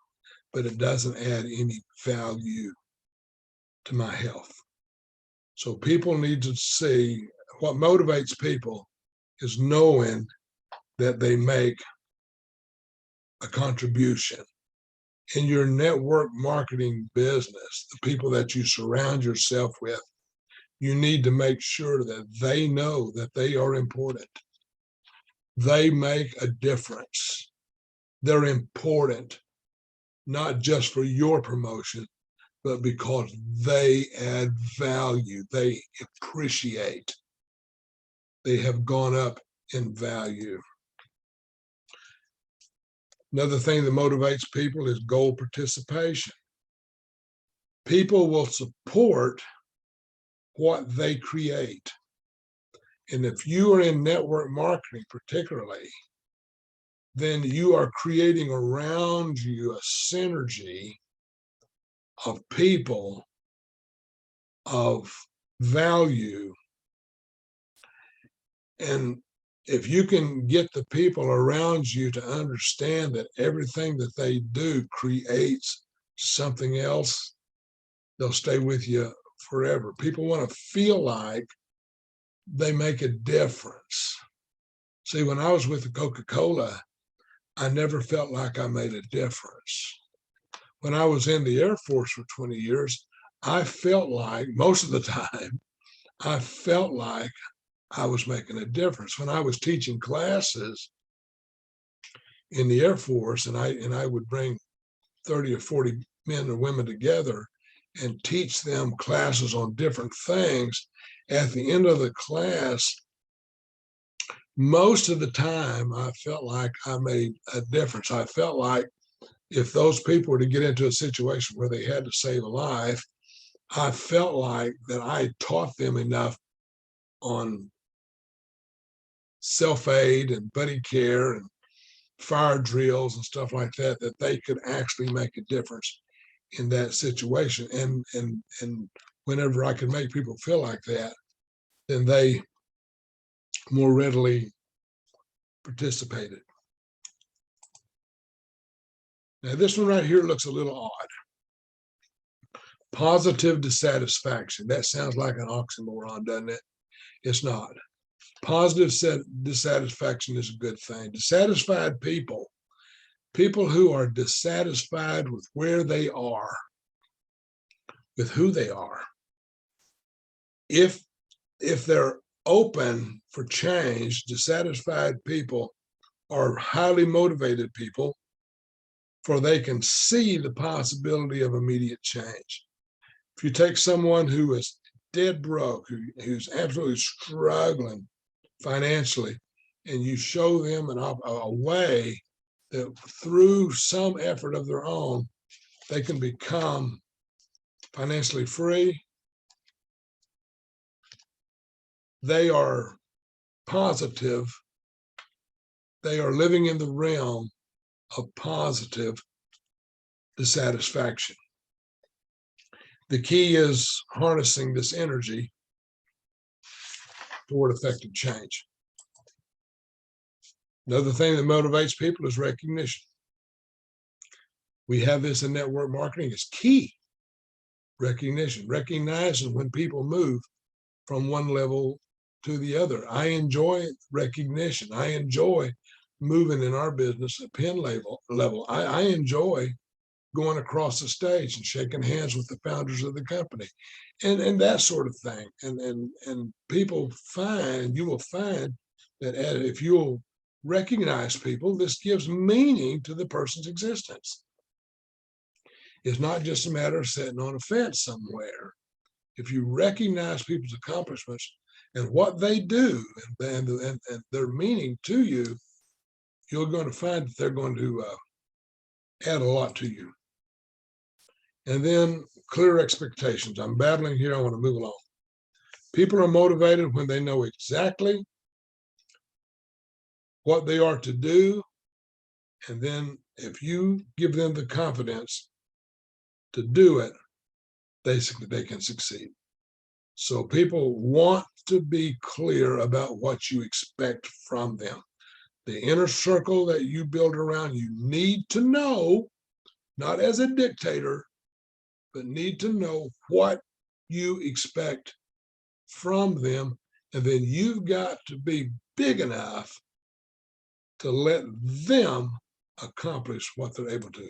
but it doesn't add any value to my health. So people need to see what motivates people is knowing that they make a contribution. In your network marketing business, the people that you surround yourself with, you need to make sure that they know that they are important. They make a difference. They're important, not just for your promotion, but because they add value. They appreciate. They have gone up in value. Another thing that motivates people is goal participation. People will support what they create. And if you are in network marketing particularly, then you are creating around you a synergy of people of value. And if you can get the people around you to understand that everything that they do creates something else, they'll stay with you forever. People want to feel like they make a difference. See, when I was with the Coca-Cola, I never felt like I made a difference. When I was in the Air Force for 20 years, I felt like most of the time, I felt like I was making a difference. When I was teaching classes in the Air Force, and I would bring 30 or 40 men or women together and teach them classes on different things, at the end of the class, most of the time, I felt like I made a difference. I felt like if those people were to get into a situation where they had to save a life, I felt like that I taught them enough on self-aid and buddy care and fire drills and stuff like that, that they could actually make a difference in that situation. And whenever I could make people feel like that, then they more readily participated. Now, this one right here looks a little odd. Positive dissatisfaction. That sounds like an oxymoron, doesn't it? It's not. Positive dissatisfaction is a good thing. Dissatisfied people, people who are dissatisfied with where they are, with who they are, if they're open for change, dissatisfied people are highly motivated people, for they can see the possibility of immediate change. If you take someone who is dead broke, who's absolutely struggling financially, and you show them a way that through some effort of their own, they can become financially free, they are positive. They are living in the realm of positive dissatisfaction. The key is harnessing this energy toward effective change. Another thing that motivates people is recognition. We have this in network marketing. It's key. Recognition, recognizing when people move from one level to the other. I enjoy recognition. I enjoy moving in our business at pen level. I enjoy going across the stage and shaking hands with the founders of the company and that sort of thing. And people find, you will find that if you'll recognize people, this gives meaning to the person's existence. It's not just a matter of sitting on a fence somewhere. If you recognize people's accomplishments and what they do and their meaning to you, you're going to find that they're going to add a lot to you. And then clear expectations. I'm babbling here. I want to move along. People are motivated when they know exactly what they are to do And then if you give them the confidence to do it, basically they can succeed. So people want to be clear about what you expect from them. The inner circle that you build around, you need to know, not as a dictator, but need to know what you expect from them. And then you've got to be big enough to let them accomplish what they're able to.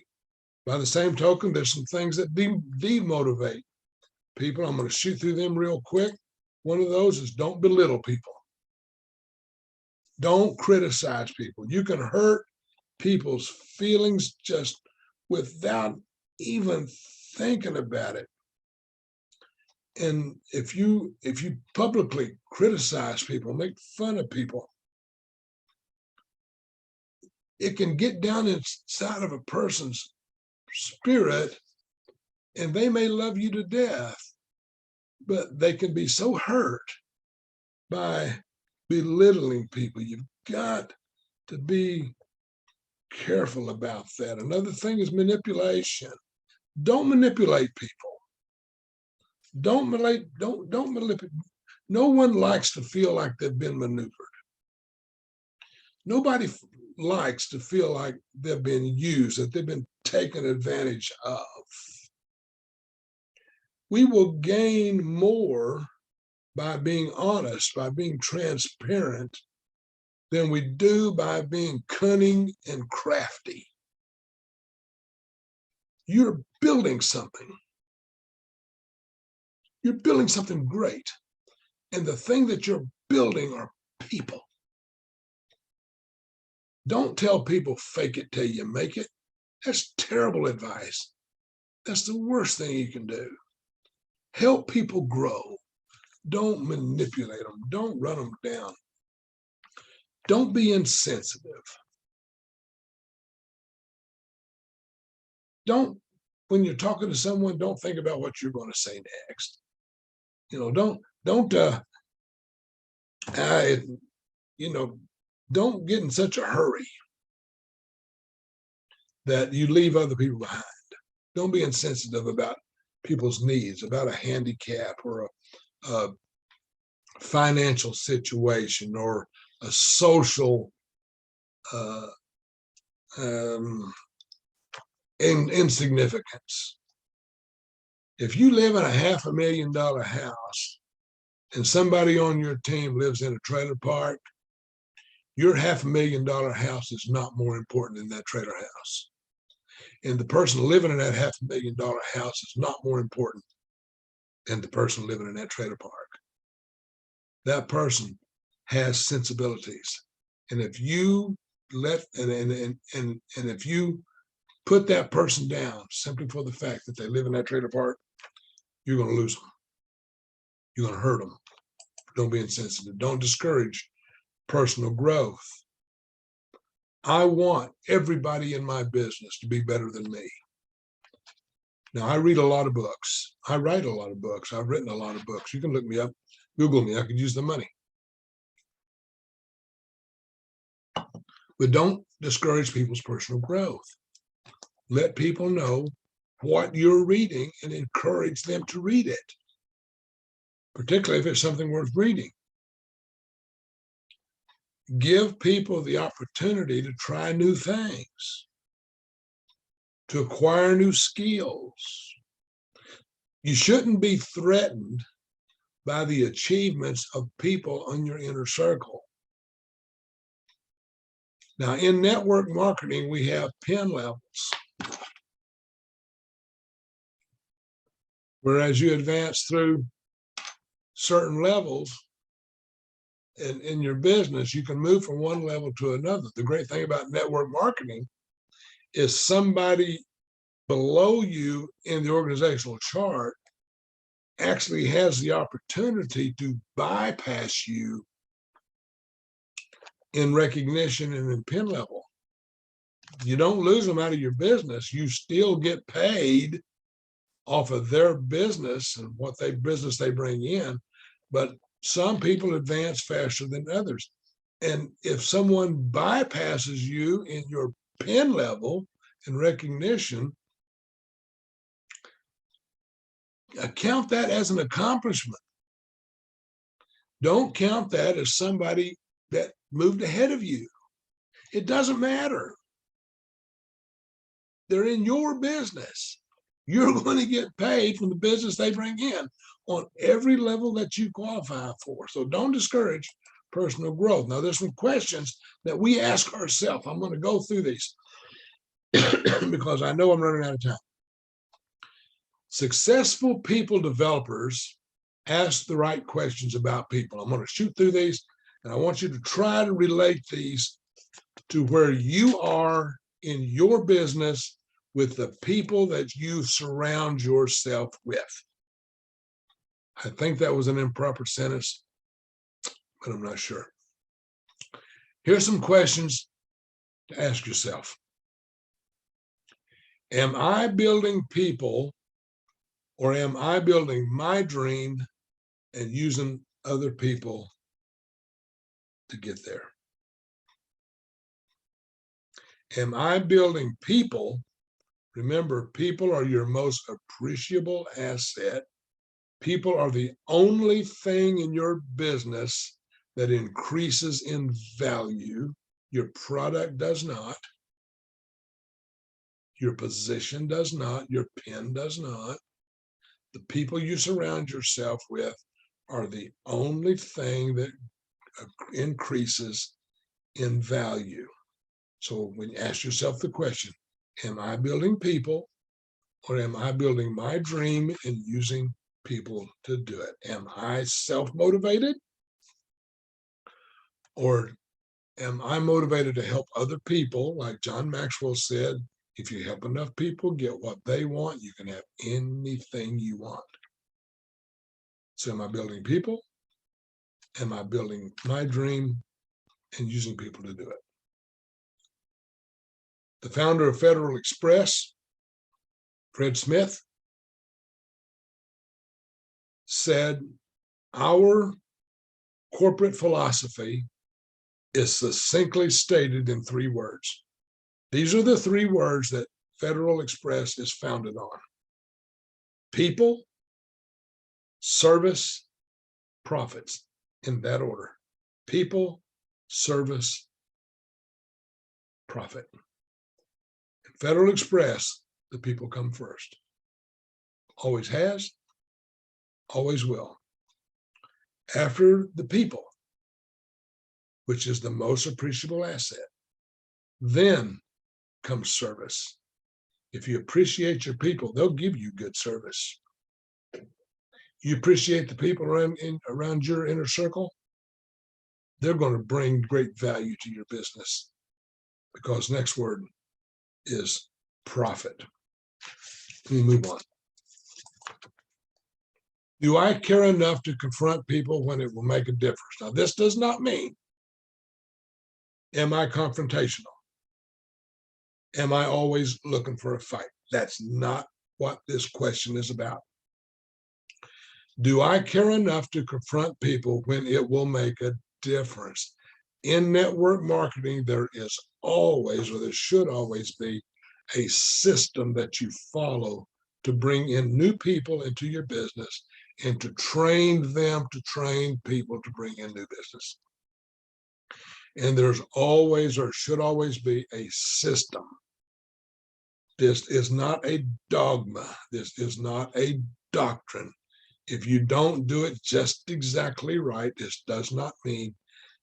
By the same token, there's some things that demotivate people. I'm going to shoot through them real quick. One of those is don't belittle people. Don't criticize people. You can hurt people's feelings just without even thinking about it. And if you publicly criticize people, make fun of people, it can get down inside of a person's spirit, and they may love you to death, but they can be so hurt by belittling people. You've got to be careful about that. Another thing is manipulation. Don't manipulate people. Don't manipulate. No one likes to feel like they've been maneuvered. Nobody likes to feel like they've been used, that they've been taken advantage of. We will gain more by being honest, by being transparent, than we do by being cunning and crafty. You're building something. You're building something great. And the thing that you're building are people. Don't tell people fake it till you make it. That's terrible advice. That's the worst thing you can do. Help people grow. Don't manipulate them. Don't run them down. Don't be insensitive. When you're talking to someone, don't think about what you're going to say next. Don't get in such a hurry that you leave other people behind. Don't be insensitive about people's needs, about a handicap or a financial situation or a social insignificance. If you live in a $500,000 house and somebody on your team lives in a trailer park, your $500,000 house is not more important than that trailer house. And the person living in that $500,000 house is not more important than the person living in that trailer park. That person has sensibilities. And if you if you put that person down simply for the fact that they live in that trailer park, you're going to lose them. You're going to hurt them. Don't be insensitive. Don't discourage personal growth. I want everybody in my business to be better than me. Now, I read a lot of books. I write a lot of books. I've written a lot of books. You can look me up, Google me. I could use the money. But don't discourage people's personal growth. Let people know what you're reading and encourage them to read it, particularly if it's something worth reading. Give people the opportunity to try new things, to acquire new skills. You shouldn't be threatened by the achievements of people on your inner circle. Now, in network marketing, we have pin levels. Whereas you advance through certain levels in your business, you can move from one level to another. The great thing about network marketing is somebody below you in the organizational chart actually has the opportunity to bypass you in recognition and in pin level. You don't lose them out of your business. You still get paid off of their business and what business they bring in. But some people advance faster than others. And if someone bypasses you in your pen level and recognition, count that as an accomplishment. Don't count that as somebody that moved ahead of you. It doesn't matter. They're in your business. You're going to get paid from the business they bring in on every level that you qualify for. So don't discourage personal growth. Now, there's some questions that we ask ourselves. I'm going to go through these because I know I'm running out of time. Successful people developers ask the right questions about people. I'm going to shoot through these, and I want you to try to relate these to where you are in your business with the people that you surround yourself with. I think that was an improper sentence, but I'm not sure. Here's some questions to ask yourself. Am I building people, or am I building my dream and using other people to get there? Am I building people? Remember, people are your most appreciable asset. People are the only thing in your business that increases in value. Your product does not. Your position does not. Your pen does not. The people you surround yourself with are the only thing that increases in value. So when you ask yourself the question, am I building people, or am I building my dream and using people to do it? Am I self-motivated, or am I motivated to help other people? Like John Maxwell said, if you help enough people get what they want, you can have anything you want. So am I building people? Am I building my dream and using people to do it? The founder of Federal Express, Fred Smith, said, our corporate philosophy is succinctly stated in 3 words. These are the 3 words that Federal Express is founded on: people, service, profits, in that order. People, service, profit. In Federal Express, the people come first. Always has, always will. After the people, which is the most appreciable asset, then comes service. If you appreciate your people, they'll give you good service. You appreciate the people around your inner circle, they're going to bring great value to your business, because next word is profit. Let me move on. Do I care enough to confront people when it will make a difference? Now, this does not mean, am I confrontational? Am I always looking for a fight? That's not what this question is about. Do I care enough to confront people when it will make a difference? In network marketing, there is always, or there should always be, a system that you follow to bring in new people into your business and to train them to train people to bring in new business. And there's always, or should always be, a system. This is not a dogma. This is not a doctrine. If you don't do it just exactly right, this does not mean,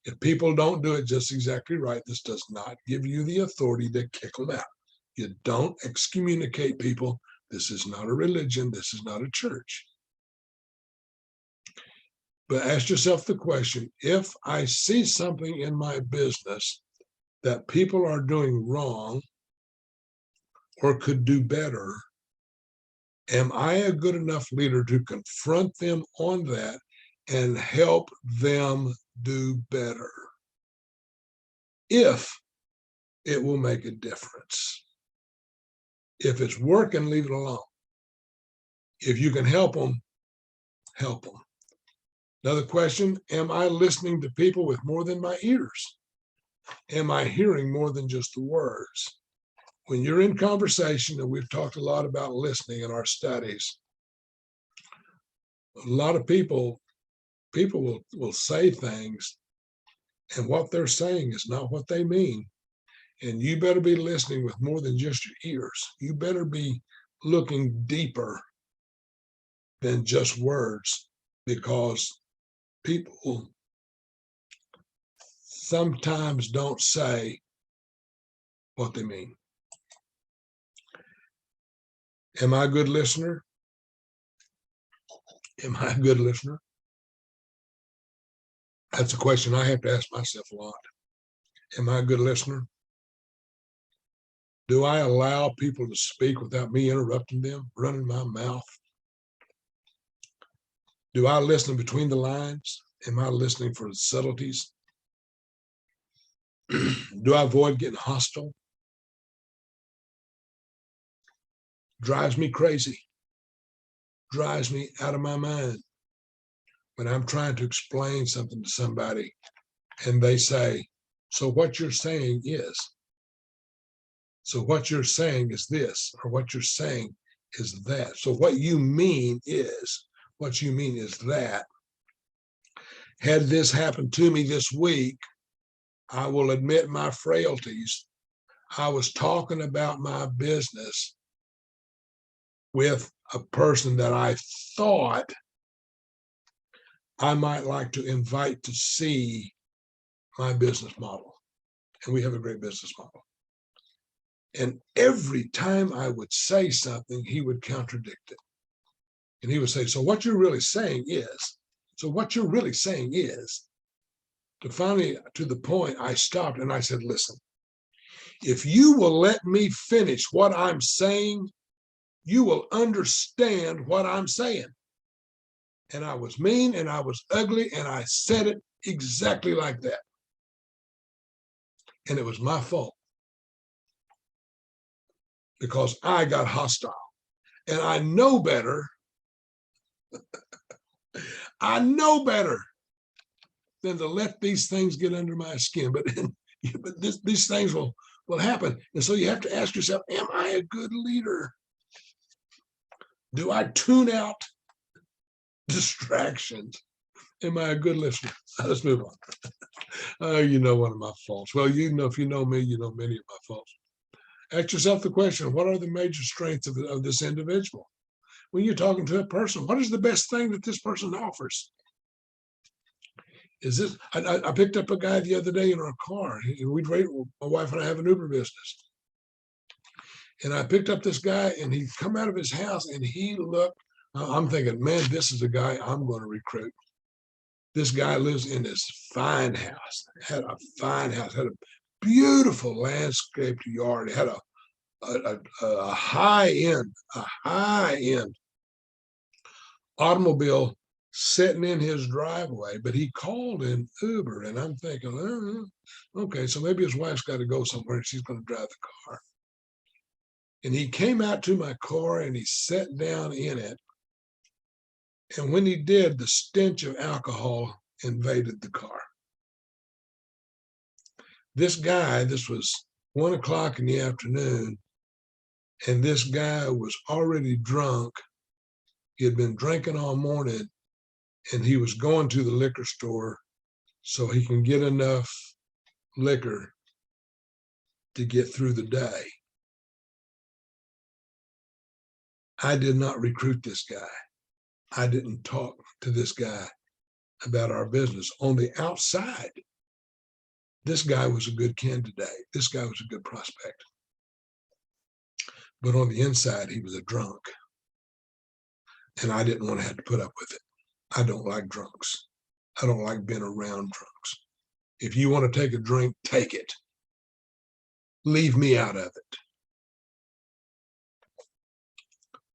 if people don't do it just exactly right, this does not give you the authority to kick them out. You don't excommunicate people. This is not a religion. This is not a church. But ask yourself the question, if I see something in my business that people are doing wrong or could do better, am I a good enough leader to confront them on that and help them do better? If it will make a difference. If it's working, leave it alone. If you can help them, help them. Another question, am I listening to people with more than my ears? Am I hearing more than just the words? when you're in conversation, and we've talked a lot about listening in our studies, a lot of people will say things, and what they're saying is not what they mean. And you better be listening with more than just your ears. You better be looking deeper than just words, because people sometimes don't say what they mean. Am I a good listener? Am I a good listener? That's a question I have to ask myself a lot. Am I a good listener? Do I allow people to speak without me interrupting them, running my mouth? Do I listen between the lines? Am I listening for the subtleties? Do I avoid getting hostile? Drives me crazy, drives me out of my mind when I'm trying to explain something to somebody and they say, so what you're saying is, so what you're saying is this, or what you're saying is that. So what you mean is, what you mean is that. Had this happened to me this week, I will admit my frailties. I was talking about my business with a person that I thought I might like to invite to see my business model. And we have a great business model. And every time I would say something, he would contradict it. And he would say, so what you're really saying is, so what you're really saying is, to finally, to the point, I stopped and I said, listen, if you will let me finish what I'm saying, you will understand what I'm saying. And I was mean and I was ugly and I said it exactly like that. And it was my fault because I got hostile. And I know better. I know better than to let these things get under my skin. But these things will happen. And so you have to ask yourself, am I a good leader? Do I tune out distractions? Am I a good listener? Let's move on. You know one of my faults. Well, you know, if you know me, you know many of my faults. Ask yourself the question, what are the major strengths of this individual? When you're talking to a person, what is the best thing that this person offers? Is this, I picked up a guy the other day in our car. My wife and I have an Uber business. And I picked up this guy and he'd come out of his house and he looked, I'm thinking, man, this is a guy I'm going to recruit. This guy lives in this fine house, had a fine house, had a beautiful landscaped yard, had a high end automobile sitting in his driveway, but he called in Uber. And I'm thinking, okay, so maybe his wife's got to go somewhere and she's going to drive the car. And he came out to my car and he sat down in it. And when he did, the stench of alcohol invaded the car. This guy, this was 1 o'clock in the afternoon, and this guy was already drunk. He had been drinking all morning, and he was going to the liquor store so he can get enough liquor to get through the day. I did not recruit this guy. I didn't talk to this guy about our business. On the outside, this guy was a good candidate. This guy was a good prospect. But on the inside, he was a drunk. And I didn't want to have to put up with it. I don't like drunks. I don't like being around drunks. If you want to take a drink, take it. Leave me out of it.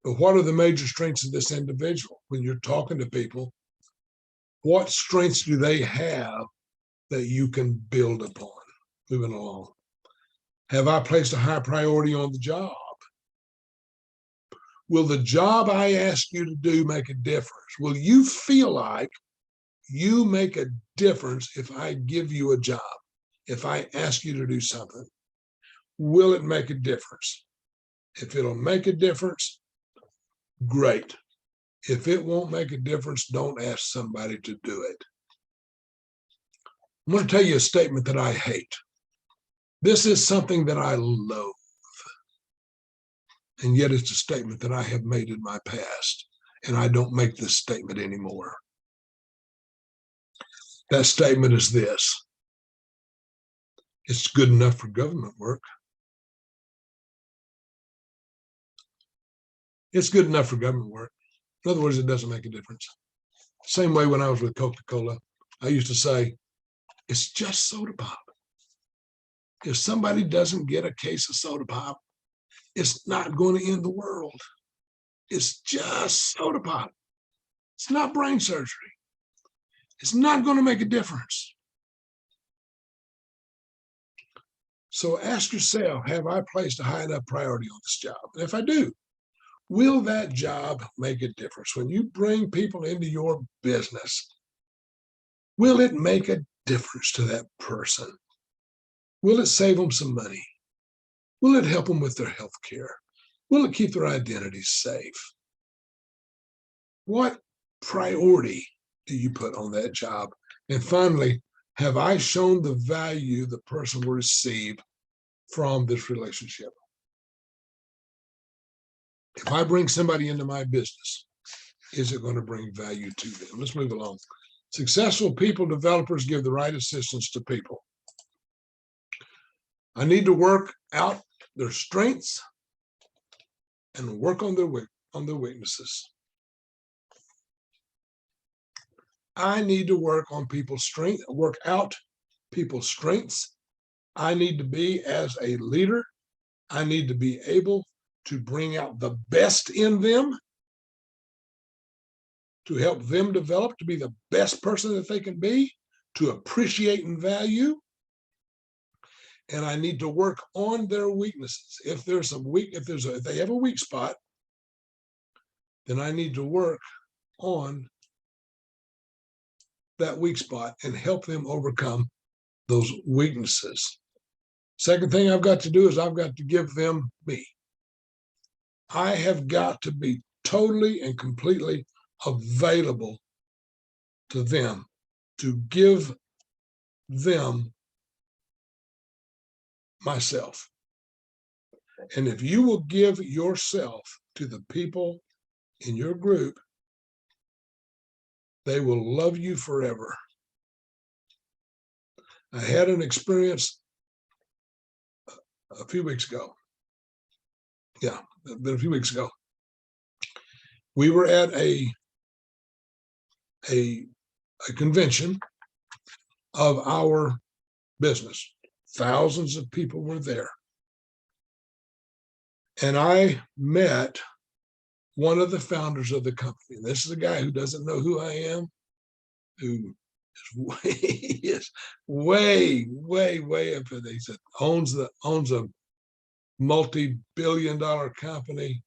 But what are the major strengths of this individual? When you're talking to people, what strengths do they have that you can build upon? Moving along. Have I placed a high priority on the job? Will the job I ask you to do make a difference? Will you feel like you make a difference if I give you a job, if I ask you to do something? will it make a difference? If it'll make a difference, great. If it won't make a difference, don't ask somebody to do it. I'm going to tell you a statement that I hate. This is something that I loathe. And yet it's a statement that I have made in my past. And I don't make this statement anymore. That statement is this: it's good enough for government work. It's good enough for government work. In other words, it doesn't make a difference. Same way when I was with Coca-Cola, I used to say, it's just soda pop. If somebody doesn't get a case of soda pop, it's not going to end the world. It's just soda pop. It's not brain surgery. It's not going to make a difference. So ask yourself, have I placed a high enough priority on this job? And if I do, will that job make a difference? When you bring people into your business, will it make a difference to that person? Will it save them some money? Will it help them with their health care? Will it keep their identities safe? What priority do you put on that job? And finally, have I shown the value the person will receive from this relationship? If I bring somebody into my business, is it going to bring value to them? Let's move along. Successful people developers give the right assistance to people. I need to work out their strengths and work on their weaknesses. I need to work on people's strength, work out people's strengths. I need to be, as a leader, I need to be able to bring out the best in them, to help them develop to be the best person that they can be, to appreciate and value. And I need to work on their weaknesses. If there's some if they have a weak spot, then I need to work on that weak spot and help them overcome those weaknesses. Second thing I've got to do is I've got to give them me. I have got to be totally and completely available to them, to give them myself. And if you will give yourself to the people in your group, they will love you forever. I had an experience a few weeks ago. Yeah, a few weeks ago. We were at a convention of our business. Thousands of people were there. And I met one of the founders of the company. And this is a guy who doesn't know who I am, who is way up there. He said owns a multi-billion-dollar company.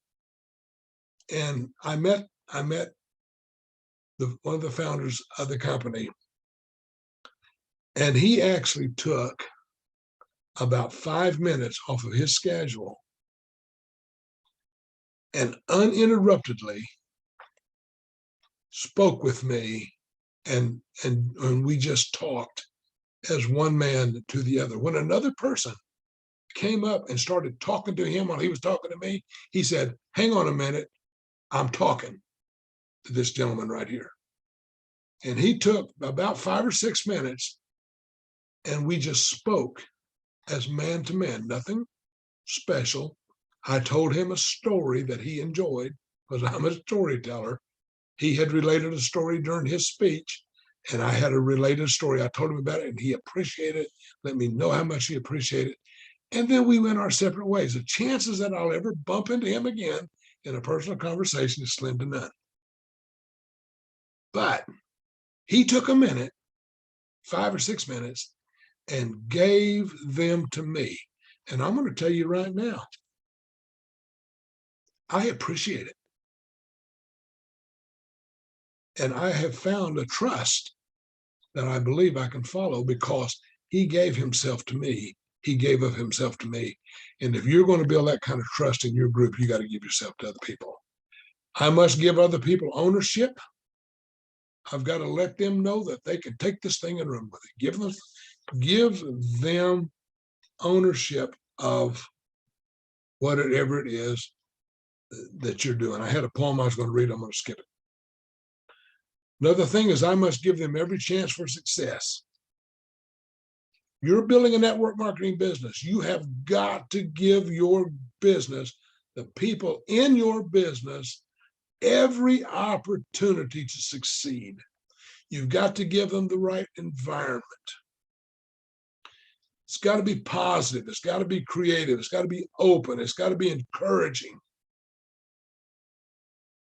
And I met one of the founders of the company. And he actually took about 5 minutes off of his schedule and uninterruptedly spoke with me, and we just talked as one man to the other. When another person came up and started talking to him while he was talking to me, he said, hang on a minute, I'm talking to this gentleman right here. And he took about 5 or 6 minutes, and we just spoke as man to man, nothing special. I told him a story that he enjoyed, because I'm a storyteller. He had related a story during his speech, and I had a related story. I told him about it, and he appreciated it, let me know how much he appreciated it. And then we went our separate ways. The chances that I'll ever bump into him again in a personal conversation is slim to none. But he took a minute, 5 or 6 minutes, and gave them to me. And I'm going to tell you right now, I appreciate it. And I have found a trust that I believe I can follow, because he gave himself to me. he gave of himself to me. And if you're going to build that kind of trust in your group, you got to give yourself to other people. I must give other people ownership. I've got to let them know that they can take this thing and run with it. Give them ownership of whatever it is that you're doing. I had a poem I was going to read. I'm going to skip it. Another thing is I must give them every chance for success. You're building a network marketing business. You have got to give your business, the people in your business, every opportunity to succeed. You've got to give them the right environment. It's got to be positive. It's got to be creative. It's got to be open. It's got to be encouraging.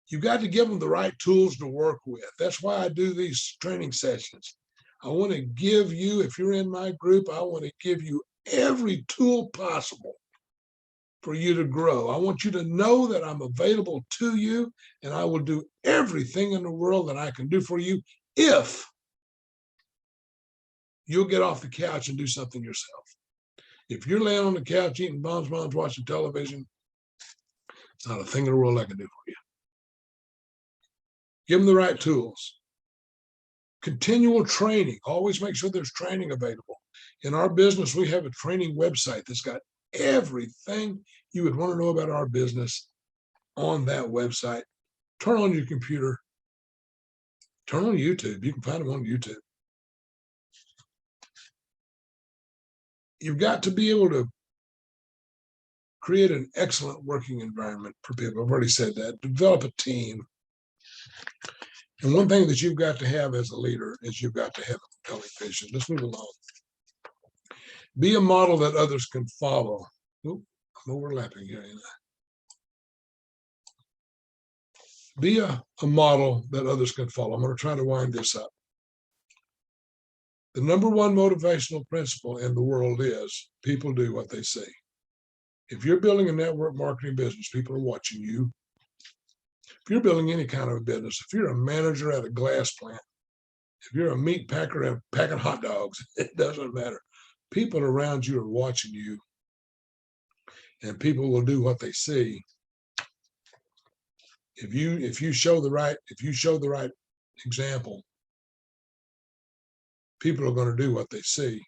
You've got to give them the right tools to work with. That's why I do these training sessions. I want to give you, if you're in my group, I want to give you every tool possible for you to grow. I want you to know that I'm available to you, and I will do everything in the world that I can do for you if you'll get off the couch and do something yourself. If you're laying on the couch eating bombs, watching television, it's not a thing in the world I can do for you. Give them the right tools. Continual training. Always make sure there's training available. In our business, we have a training website that's got everything you would want to know about our business on that website. Turn on your computer. Turn on YouTube. You can find them on YouTube. You've got to be able to create an excellent working environment for people. I've already said that. Develop a team. And one thing that you've got to have as a leader is you've got to have a compelling vision. Let's move along. Be a model that others can follow. Oop, I'm overlapping here. Be a model that others can follow. I'm going to try to wind this up. The number one motivational principle in the world is people do what they see. If you're building a network marketing business, people are watching you. If you're building any kind of a business, if you're a manager at a glass plant, if you're a meat packer and packing hot dogs, it doesn't matter. People around you are watching you, and people will do what they see. If you show the right example, people are going to do what they see.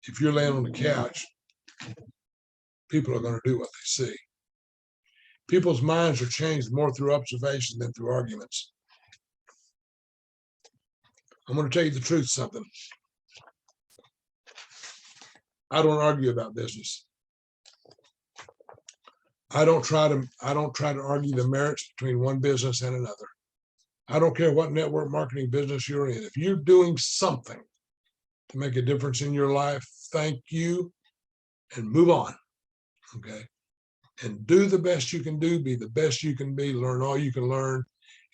If you're laying on the couch, people are going to do what they see. People's minds are changed more through observation than through arguments. I'm going to tell you the truth, something. I don't argue about business. I don't try to argue the merits between one business and another. I don't care what network marketing business you're in. If you're doing something to make a difference in your life, thank you and move on. Okay. And do the best you can do, be the best you can be, learn all you can learn,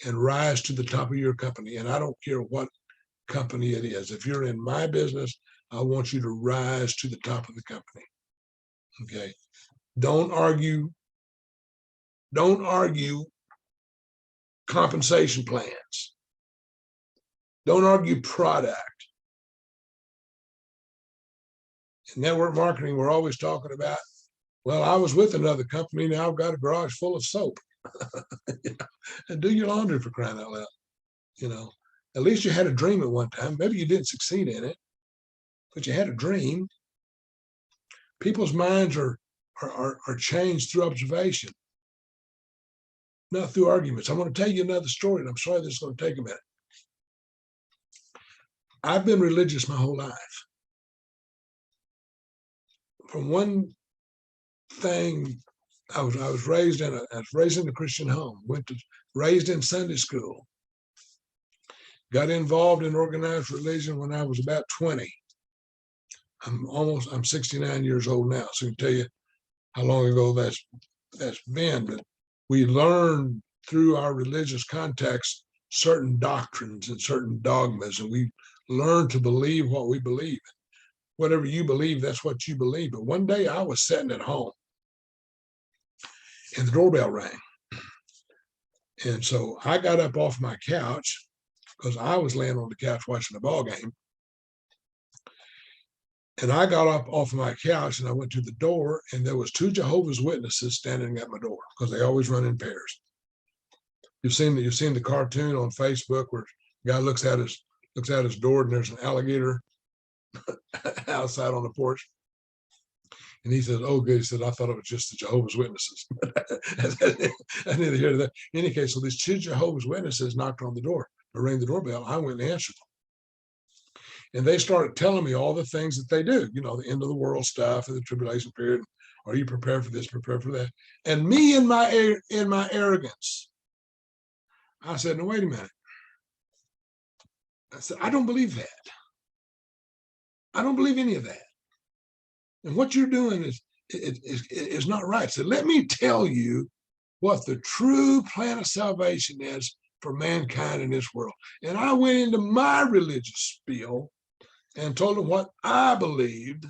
and rise to the top of your company. And I don't care what company it is. If you're in my business, I want you to rise to the top of the company. Okay. Don't argue compensation plans. Don't argue product. In network marketing, we're always talking about, well, I was with another company, now I've got a garage full of soap. And do your laundry, for crying out loud. At least you had a dream at one time. Maybe you didn't succeed in it, but you had a dream. People's minds are changed through observation, not through arguments. I'm going to tell you another story, and I'm sorry this is going to take a minute. I've been religious my whole life. From one thing, I was raised in a Christian home. Raised in Sunday school. Got involved in organized religion when I was about 20. I'm 69 years old now, so I can tell you how long ago that's been. But we learned through our religious context certain doctrines and certain dogmas, and we learn to believe what we believe. Whatever you believe, that's what you believe. But one day I was sitting at home and the doorbell rang. And so I got up off my couch because I was laying on the couch watching the ball game. And I got up off of my couch and I went to the door, and there was two Jehovah's Witnesses standing at my door because they always run in pairs. You've seen the cartoon on Facebook where the guy looks out his door and there's an alligator outside on the porch. And he says, "Oh, good." He said, "I thought it was just the Jehovah's Witnesses." I neither here nor there. In any case, so these two Jehovah's Witnesses knocked on the door, or rang the doorbell. I went and answered them. And they started telling me all the things that they do, the end of the world stuff and the tribulation period. Are you prepared for this, prepared for that? And me in my arrogance, I said, "No, wait a minute." I said, "I don't believe that. I don't believe any of that. And what you're doing is not right. So let me tell you what the true plan of salvation is for mankind in this world." And I went into my religious spiel and told them what I believed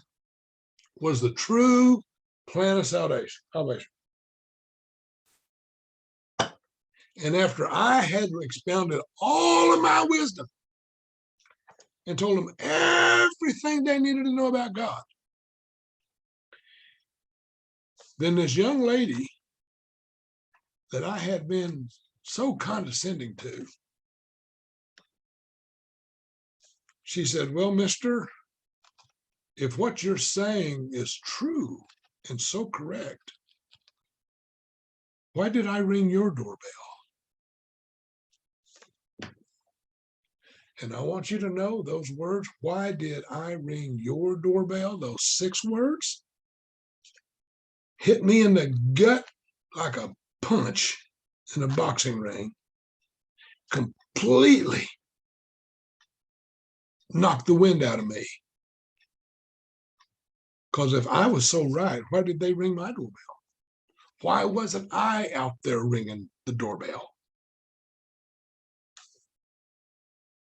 was the true plan of salvation. And after I had expounded all of my wisdom and told them everything they needed to know about God, then this young lady that I had been so condescending to, she said, "Well, mister, if what you're saying is true and so correct, why did I ring your doorbell?" And I want you to know those words, "Why did I ring your doorbell?" Those 6 words hit me in the gut like a punch in a boxing ring, completely knocked the wind out of me. Because if I was so right, why did they ring my doorbell? Why wasn't I out there ringing the doorbell?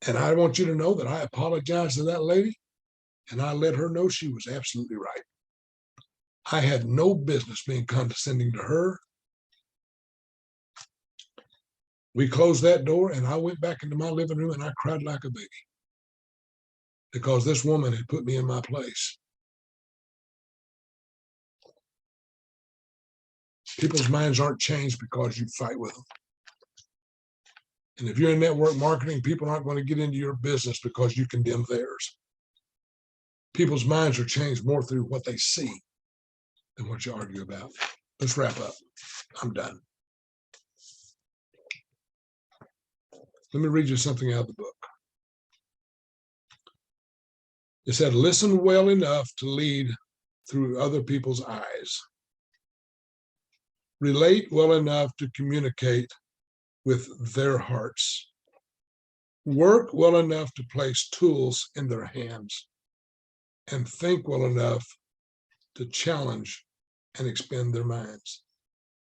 And I want you to know that I apologized to that lady, and I let her know she was absolutely right. I had no business being condescending to her. We closed that door, and I went back into my living room, and I cried like a baby because this woman had put me in my place. People's minds aren't changed because you fight with them. And if you're in network marketing, people aren't going to get into your business because you condemn theirs. People's minds are changed more through what they see than what you argue about. Let's wrap up. I'm done. Let me read you something out of the book. It said, "Listen well enough to lead through other people's eyes. Relate well enough to communicate with their hearts. Work well enough to place tools in their hands. And think well enough to challenge and expand their minds."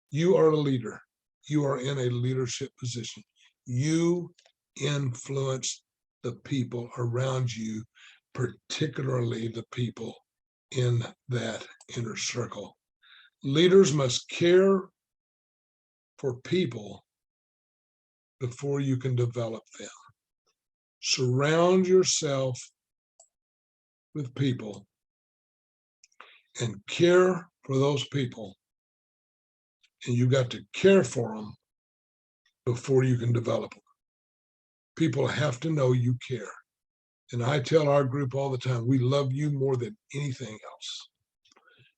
You are a leader. You are in a leadership position. You influence the people around you, particularly the people in that inner circle. Leaders must care for people before you can develop them. Surround yourself with people and care for those people. And you got to care for them before you can develop them. People have to know you care. And I tell our group all the time, we love you more than anything else.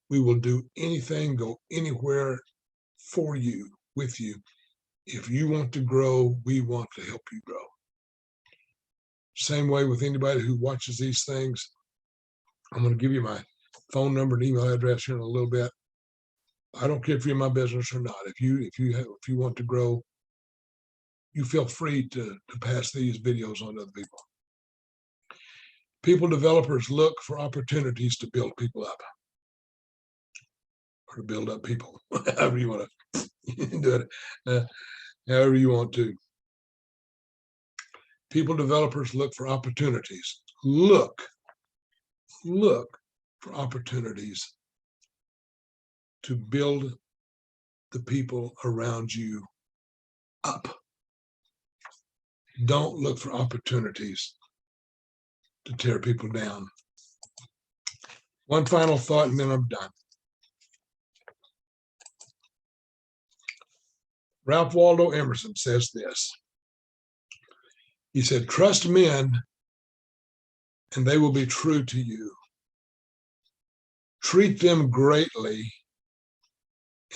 We will do anything, go anywhere for you, with you. If you want to grow, we want to help you grow. Same way with anybody who watches these things. I'm going to give you my phone number and email address here in a little bit. I don't care if you're in my business or not. If you want to grow, you feel free to pass these videos on to other people. People developers look for opportunities to build people up, or to build up people, however you want to do it, however you want to. People developers look for opportunities. Look for opportunities to build the people around you up. Don't look for opportunities to tear people down. One final thought, and then I'm done. Ralph Waldo Emerson says this. He said, trust men and they will be true to you. Treat them greatly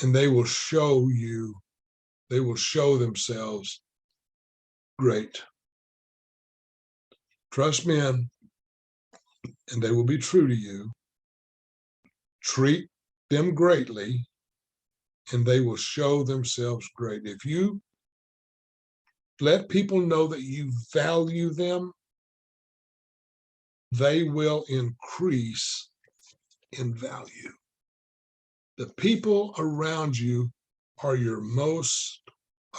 and they will show themselves great. Trust men and they will be true to you. Treat them greatly and they will show themselves great. If you let people know that you value them, they will increase in value. The people around you are your most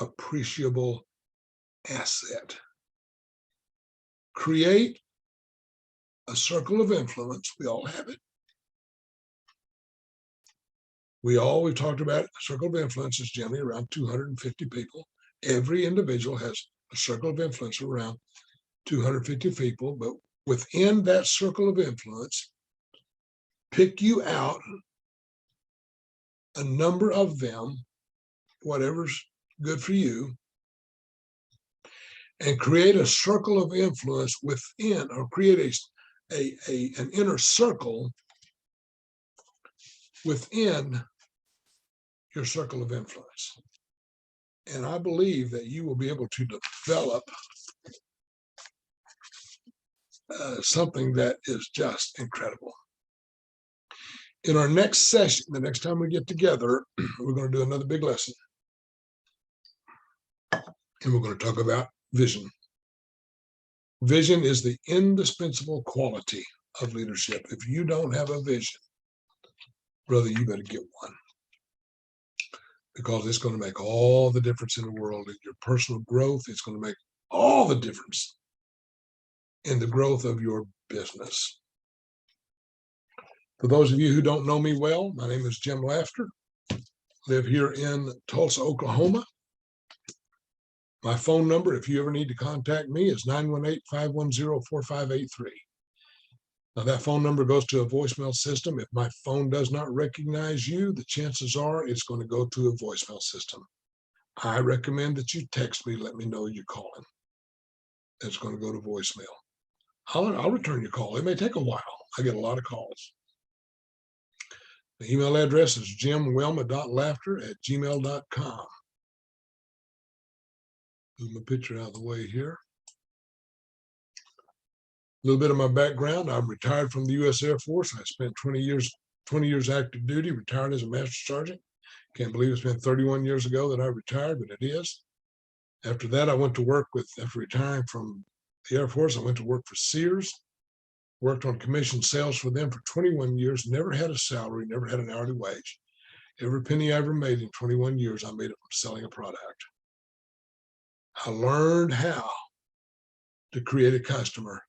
appreciable asset. Create a circle of influence. We all have it. We've talked about it. A circle of influence is generally around 250 people. Every individual has a circle of influence around 250 people, but within that circle of influence, pick you out a number of them, whatever's good for you, and create a circle of influence within, or create an inner circle within your circle of influence. And I believe that you will be able to develop something that is just incredible. In our next session, the next time we get together, we're going to do another big lesson. And we're going to talk about vision. Vision is the indispensable quality of leadership. If you don't have a vision, brother, you better get one. Because it's going to make all the difference in the world. In your personal growth, it's going to make all the difference in the growth of your business. For those of you who don't know me well, my name is Jim Laughter. Live here in Tulsa, Oklahoma. My phone number, if you ever need to contact me, is 918-510-4583. Now, that phone number goes to a voicemail system. If my phone does not recognize you, the chances are it's going to go to a voicemail system. I recommend that you text me, let me know you're calling. It's going to go to voicemail. I'll return your call. It may take a while. I get a lot of calls. The email address is jimwelma.laughter@gmail.com. Move my picture out of the way here. A little bit of my background. I'm retired from the U.S. Air Force. I spent 20 years active duty, retired as a Master Sergeant. Can't believe it's been 31 years ago that I retired, but it is. After that, after retiring from the Air Force, I went to work for Sears, worked on commission sales for them for 21 years, never had a salary, never had an hourly wage. Every penny I ever made in 21 years, I made it from selling a product. I learned how to create a customer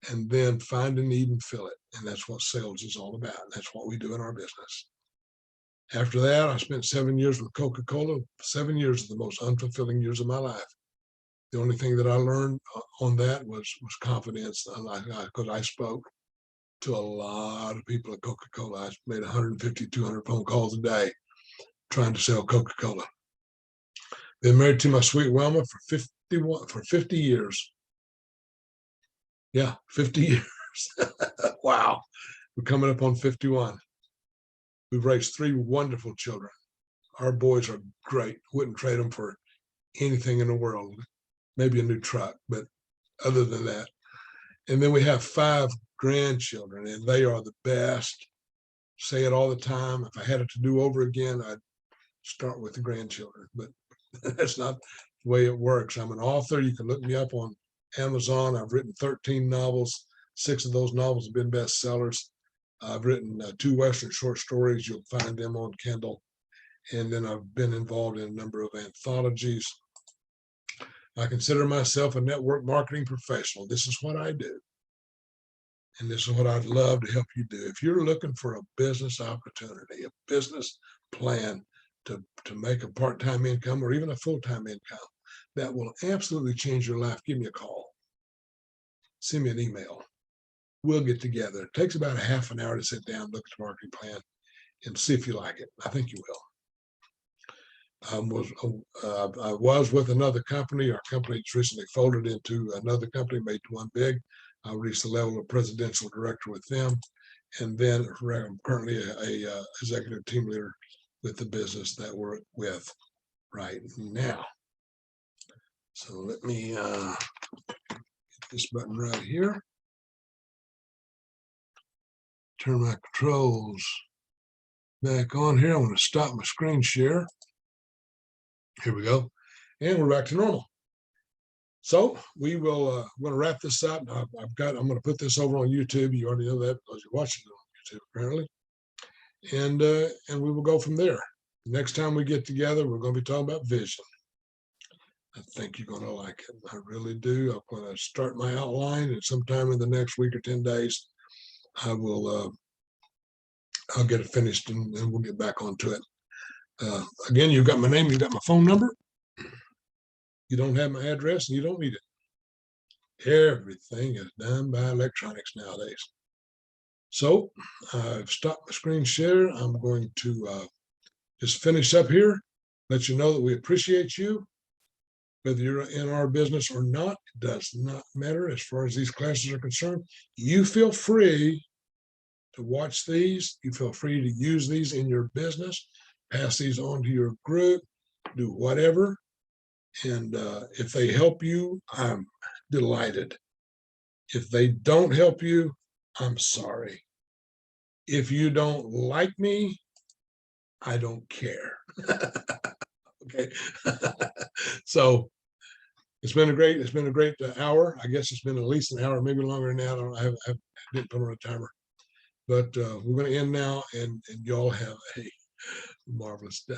and then find a need and fill it. And that's what sales is all about. That's what we do in our business. After that, I spent 7 years with Coca-Cola. 7 years of the most unfulfilling years of my life. The only thing that I learned on that was confidence, because I spoke to a lot of people at Coca-Cola. I made 150, 200 phone calls a day trying to sell Coca-Cola. Been married to my sweet Wilma for 50 years. Yeah, 50 years. Wow. We're coming up on 51. We've raised 3 wonderful children. Our boys are great. Wouldn't trade them for anything in the world. Maybe a new truck, but other than that. And then we have 5 grandchildren, and they are the best. Say it all the time. If I had it to do over again, I'd start with the grandchildren, but that's not the way it works. I'm an author. You can look me up on Amazon. I've written 13 novels. 6 of those novels have been bestsellers. I've written 2 Western short stories. You'll find them on Kindle. And then I've been involved in a number of anthologies. I consider myself a network marketing professional. This is what I do. And this is what I'd love to help you do. If you're looking for a business opportunity, a business plan to make a part-time income or even a full-time income that will absolutely change your life, give me a call. Send me an email. we'll get together. It takes about a half an hour to sit down, look at the marketing plan, and see if you like it. I think you will. I was with another company. Our company just recently folded into another company, made one big. I reached the level of presidential director with them, and then I'm currently a executive team leader with the business that we're with right now. So let me get this button right here. Turn my controls back on here. I'm going to stop my screen share. Here we go. And we're back to normal. So we will going to wrap this up. I'm going to put this over on YouTube. You already know that because you're watching it on YouTube apparently. And we will go from there. Next time we get together, we're going to be talking about vision. I think you're going to like it. I really do. I'm going to start my outline, and sometime in the next week or 10 days, I will I'll get it finished, and we'll get back onto it. Again, you've got my name, you've got my phone number. You don't have my address, and you don't need it. Everything is done by electronics nowadays. So I've stopped my screen share. I'm going to just finish up here, let you know that we appreciate you. Whether you're in our business or not, it does not matter as far as these classes are concerned. You feel free to watch these. You feel free to use these in your business, pass these on to your group, do whatever. And if they help you, I'm delighted. If they don't help you, I'm sorry. If you don't like me, I don't care. Okay. So it's been a great hour. I guess it's been at least an hour, maybe longer than that. I didn't put on a timer. But we're going to end now, and y'all have a marvelous day.